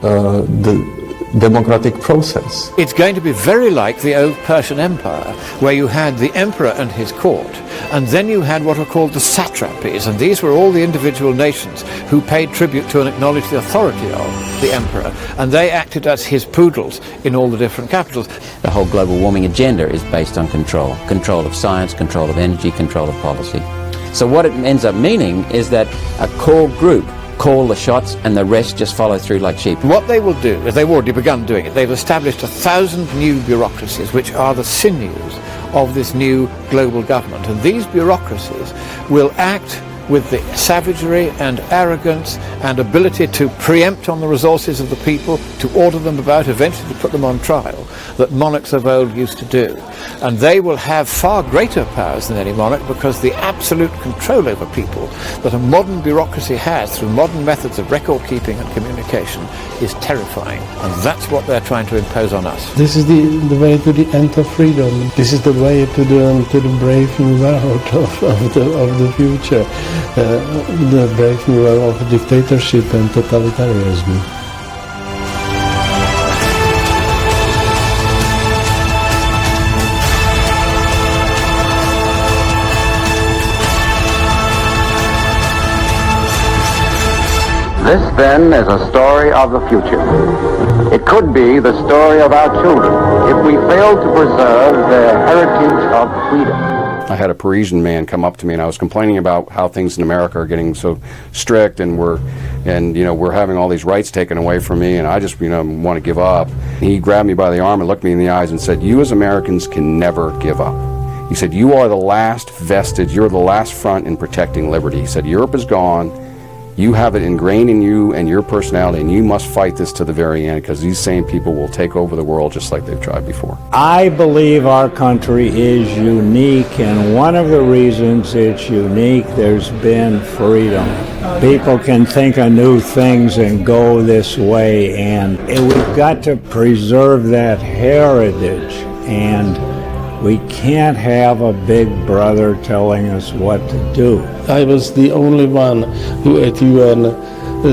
the democratic process. It's going to be very like the old Persian Empire, where you had the emperor and his court, and then you had what are called the satrapies, and these were all the individual nations who paid tribute to and acknowledged the authority of the emperor, and they acted as his poodles in all the different capitals. The whole global warming agenda is based on control of science, control of energy, control of policy. So what it ends up meaning is that a core group call the shots and the rest just follow through like sheep. What they will do, as they've already begun doing it, they've established 1,000 new bureaucracies which are the sinews of this new global government, and these bureaucracies will act with the savagery and arrogance and ability to preempt on the resources of the people, to order them about, eventually to put them on trial, that monarchs of old used to do. And they will have far greater powers than any monarch, because the absolute control over people that a modern bureaucracy has through modern methods of record keeping and communication is terrifying. And that's what they're trying to impose on us. This is the way to the end of freedom. This is the way to the brave new world of the future. The brave new world of dictatorship and totalitarianism. This, then, is a story of the future. It could be the story of our children if we fail to preserve their heritage of freedom. I had a Parisian man come up to me, and I was complaining about how things in America are getting so strict, and we're having all these rights taken away from me, and I just want to give up. He grabbed me by the arm and looked me in the eyes and said, "You as Americans can never give up." He said, "You are the last vestige, you're the last front in protecting liberty." He said, "Europe is gone. You have it ingrained in you and your personality, and you must fight this to the very end, because these same people will take over the world just like they've tried before." I believe our country is unique, and one of the reasons it's unique, there's been freedom. People can think of new things and go this way, and we've got to preserve that heritage, and we can't have a big brother telling us what to do. I was the only one who at UN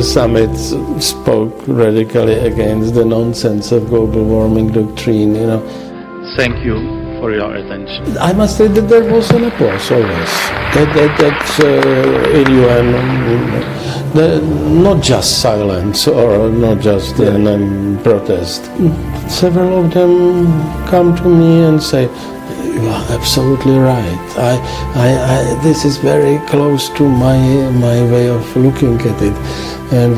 summits spoke radically against the nonsense of global warming doctrine, Thank you for your attention. I must say that there was an applause always. In UN, not just silence or not just protest. Several of them come to me and say, "You are absolutely right. This is very close to my way of looking at it." And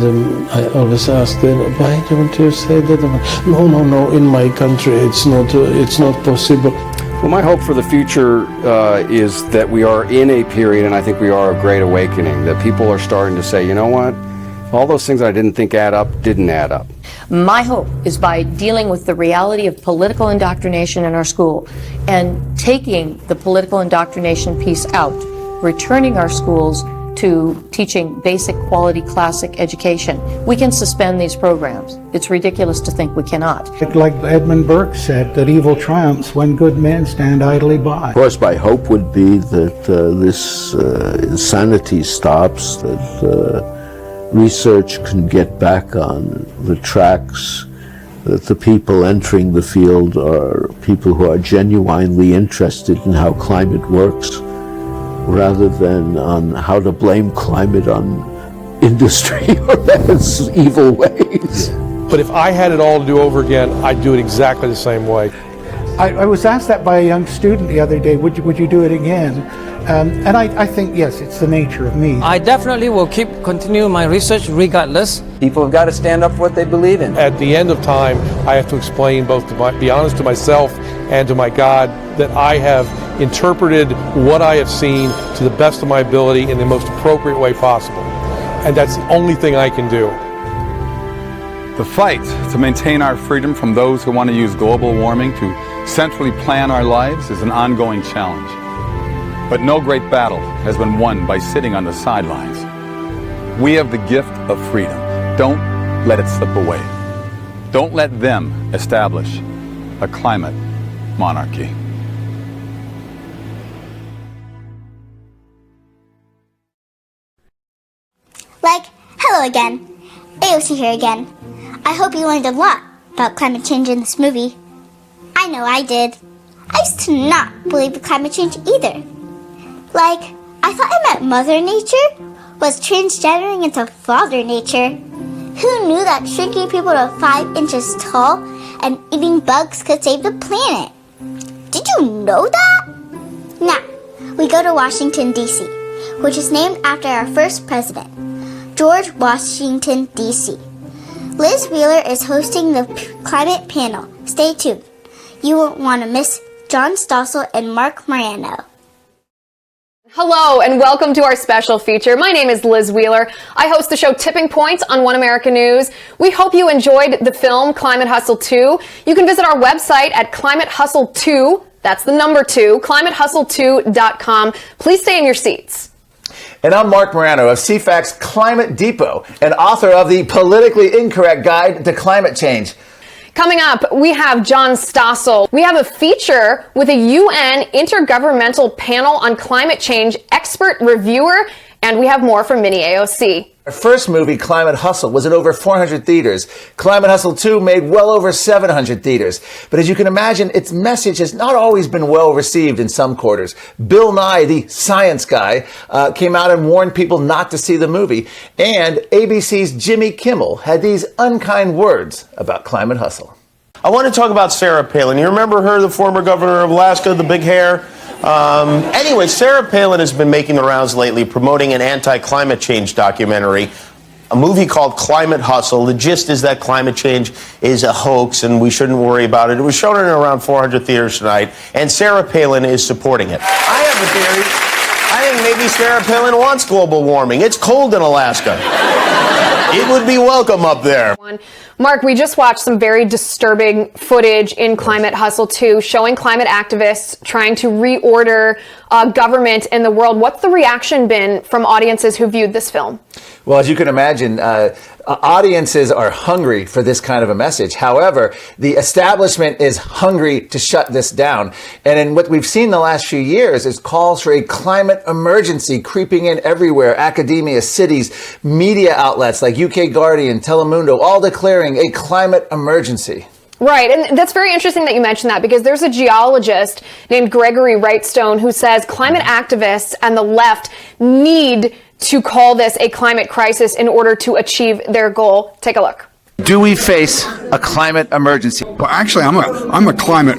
I always ask them, "Why don't you say that?" No, in my country it's not possible. Well, my hope for the future is that we are in a period, and I think we are a great awakening, that people are starting to say, you know what, all those things I didn't think didn't add up. My hope is by dealing with the reality of political indoctrination in our school and taking the political indoctrination piece out, returning our schools to teaching basic quality classic education. We can suspend these programs. It's ridiculous to think we cannot. Like Edmund Burke said, that evil triumphs when good men stand idly by. Of course, my hope would be that this insanity stops, that research can get back on the tracks, that the people entering the field are people who are genuinely interested in how climate works, rather than on how to blame climate on industry or its evil ways. But if I had it all to do over again, I'd do it exactly the same way. I was asked that by a young student the other day, would you do it again? And I think, yes, it's the nature of me. I definitely will continue my research regardless. People have got to stand up for what they believe in. At the end of time, I have to explain both be honest to myself and to my God that I have interpreted what I have seen to the best of my ability in the most appropriate way possible. And that's the only thing I can do. The fight to maintain our freedom from those who want to use global warming to centrally plan our lives is an ongoing challenge. But no great battle has been won by sitting on the sidelines. We have the gift of freedom. Don't let it slip away. Don't let them establish a climate monarchy. Hello again. AOC here again. I hope you learned a lot about climate change in this movie. I know I did. I used to not believe in climate change either. I thought it meant Mother Nature was transgendering into Father Nature. Who knew that shrinking people to 5 inches tall and eating bugs could save the planet? Did you know that? Now, we go to Washington, D.C., which is named after our first president, George Washington, D.C. Liz Wheeler is hosting the climate panel. Stay tuned. You won't want to miss John Stossel and Mark Morano. Hello and welcome to our special feature. My name is Liz Wheeler. I host the show Tipping Points on One America News. We hope you enjoyed the film Climate Hustle 2. You can visit our website at Climate Hustle 2. That's the number 2, climatehustle2.com. Please stay in your seats. And I'm Mark Morano of CFAC's Climate Depot and author of the Politically Incorrect Guide to Climate Change. Coming up, we have John Stossel. We have a feature with a UN Intergovernmental Panel on Climate Change expert reviewer, and we have more from Mini AOC. Our first movie, Climate Hustle, was in over 400 theaters. Climate Hustle 2 made well over 700 theaters. But as you can imagine, its message has not always been well received in some quarters. Bill Nye, the science guy, came out and warned people not to see the movie. And ABC's Jimmy Kimmel had these unkind words about Climate Hustle. I want to talk about Sarah Palin. You remember her, the former governor of Alaska, the big hair? Anyway, Sarah Palin has been making the rounds lately promoting an anti-climate change documentary, a movie called Climate Hustle. The gist is that climate change is a hoax and we shouldn't worry about it. It was shown in around 400 theaters tonight, and Sarah Palin is supporting it. I have a theory. I think maybe Sarah Palin wants global warming. It's cold in Alaska. It would be welcome up there. Mark, we just watched some very disturbing footage in Climate Hustle 2 showing climate activists trying to reorder government in the world. What's the reaction been from audiences who viewed this film? Well, as you can imagine, audiences are hungry for this kind of a message. However, the establishment is hungry to shut this down. And in what we've seen the last few years is calls for a climate emergency creeping in everywhere. Academia, cities, media outlets like UK Guardian, Telemundo, all declaring a climate emergency. Right, and that's very interesting that you mentioned that, because there's a geologist named Gregory Wrightstone who says climate activists and the left need to call this a climate crisis in order to achieve their goal. Take a look. Do we face a climate emergency? Well, actually, I'm a climate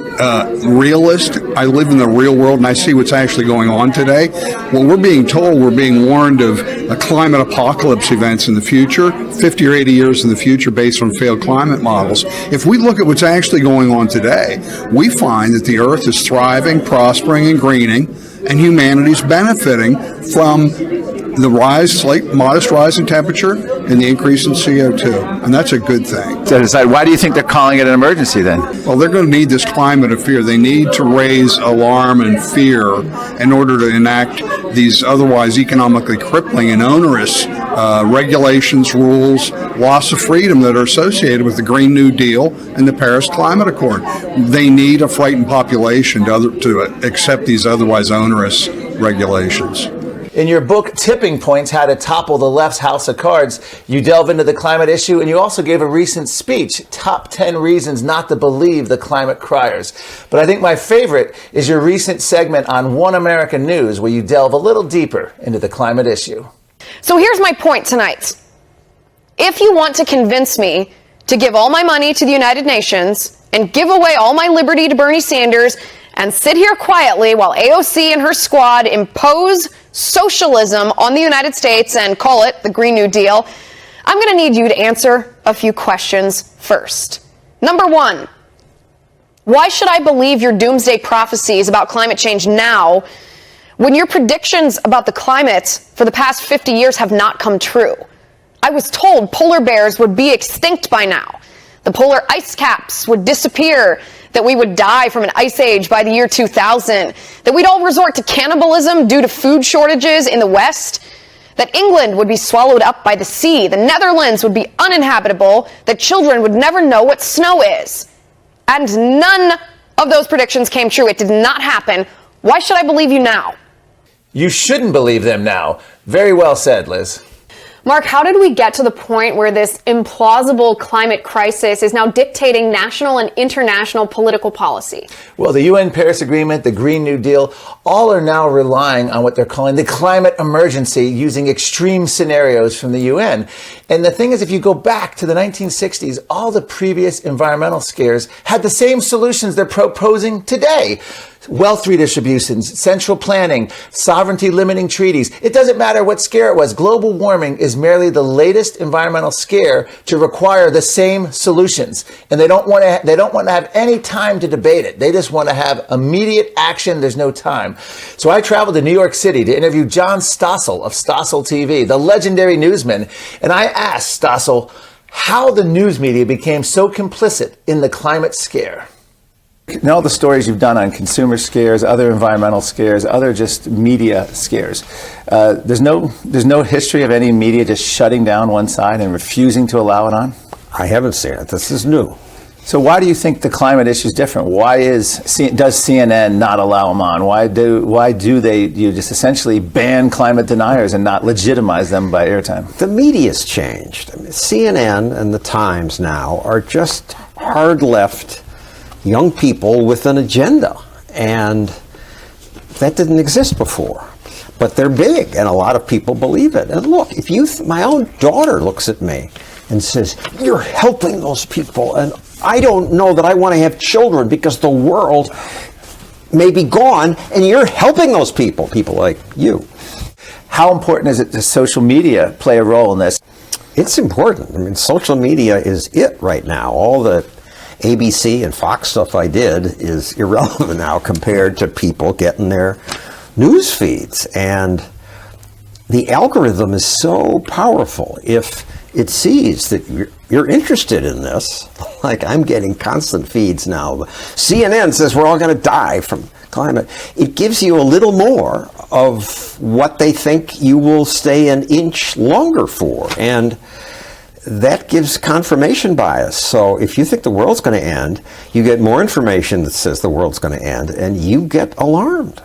realist. I live in the real world and I see what's actually going on today. Well, we're being told, we're being warned of climate apocalypse events in the future, 50 or 80 years in the future based on failed climate models. If we look at what's actually going on today, we find that the Earth is thriving, prospering, and greening, and humanity's benefiting from the modest rise in temperature and the increase in CO2. And that's a good thing. So decide, why do you think they're calling it an emergency then? Well, they're going to need this climate of fear. They need to raise alarm and fear in order to enact these otherwise economically crippling and onerous regulations, rules, loss of freedom that are associated with the Green New Deal and the Paris Climate Accord. They need a frightened population to accept these otherwise onerous regulations. In your book, Tipping Points, How to Topple the Left's House of Cards, you delve into the climate issue, and you also gave a recent speech, Top 10 Reasons Not to Believe the Climate Criers. But I think my favorite is your recent segment on One America News, where you delve a little deeper into the climate issue. So here's my point tonight. If you want to convince me to give all my money to the United Nations and give away all my liberty to Bernie Sanders and sit here quietly while AOC and her squad impose socialism on the United States and call it the Green New Deal, I'm going to need you to answer a few questions first. Number one, why should I believe your doomsday prophecies about climate change now when your predictions about the climate for the past 50 years have not come true? I was told polar bears would be extinct by now. The polar ice caps would disappear, that we would die from an ice age by the year 2000, that we'd all resort to cannibalism due to food shortages in the West, that England would be swallowed up by the sea, the Netherlands would be uninhabitable, that children would never know what snow is. And none of those predictions came true. It did not happen. Why should I believe you now? You shouldn't believe them now. Very well said, Liz. Mark, how did we get to the point where this implausible climate crisis is now dictating national and international political policy? Well, the UN Paris Agreement, the Green New Deal, all are now relying on what they're calling the climate emergency using extreme scenarios from the UN. And the thing is, if you go back to the 1960s, all the previous environmental scares had the same solutions they're proposing today. Wealth redistribution, central planning, sovereignty limiting treaties. It doesn't matter what scare it was. Global warming is merely the latest environmental scare to require the same solutions. And they don't want to have any time to debate it. They just want to have immediate action. There's no time. So I traveled to New York City to interview John Stossel of Stossel TV, the legendary newsman. And I asked Stossel how the news media became so complicit in the climate scare. In all the stories you've done on consumer scares, other environmental scares, other just media scares, there's no history of any media just shutting down one side and refusing to allow it on? I haven't seen it. This is new. So why do you think the climate issue is different? Does CNN not allow them on? Why do they just essentially ban climate deniers and not legitimize them by airtime? The media's changed. I mean, CNN and the Times now are just hard left young people with an agenda, and that didn't exist before. But they're big, and a lot of people believe it. And look, my own daughter looks at me and says, "You're helping those people, and I don't know that I want to have children because the world may be gone, and you're helping those people like you." How important is it to social media play a role in this? It's important. I mean, social media is it right now. All the ABC and Fox stuff I did is irrelevant now compared to people getting their news feeds. And the algorithm is so powerful. If it sees that you're interested in this, like I'm getting constant feeds now. CNN says we're all going to die from climate. It gives you a little more of what they think you will stay an inch longer for. And that gives confirmation bias. So if you think the world's going to end, you get more information that says the world's going to end, and you get alarmed.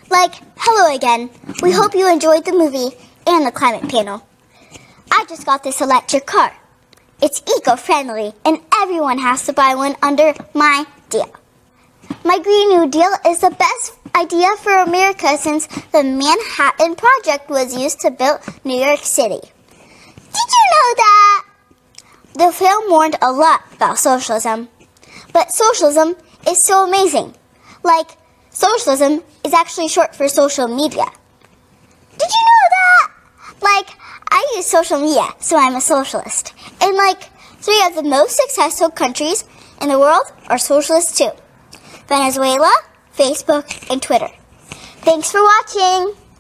Like, hello again. We hope you enjoyed the movie and the climate panel. I just got this electric car. It's eco-friendly, and everyone has to buy one under my deal. My Green New Deal is the best idea for America since the Manhattan Project was used to build New York City. Did you know that? The film warned a lot about socialism. But socialism is so amazing. Like, socialism is actually short for social media. Did you know that? Like, I use social media, so I'm a socialist. And like, 3 of the most successful countries in the world are socialist too. Venezuela, Facebook, and Twitter. Thanks for watching!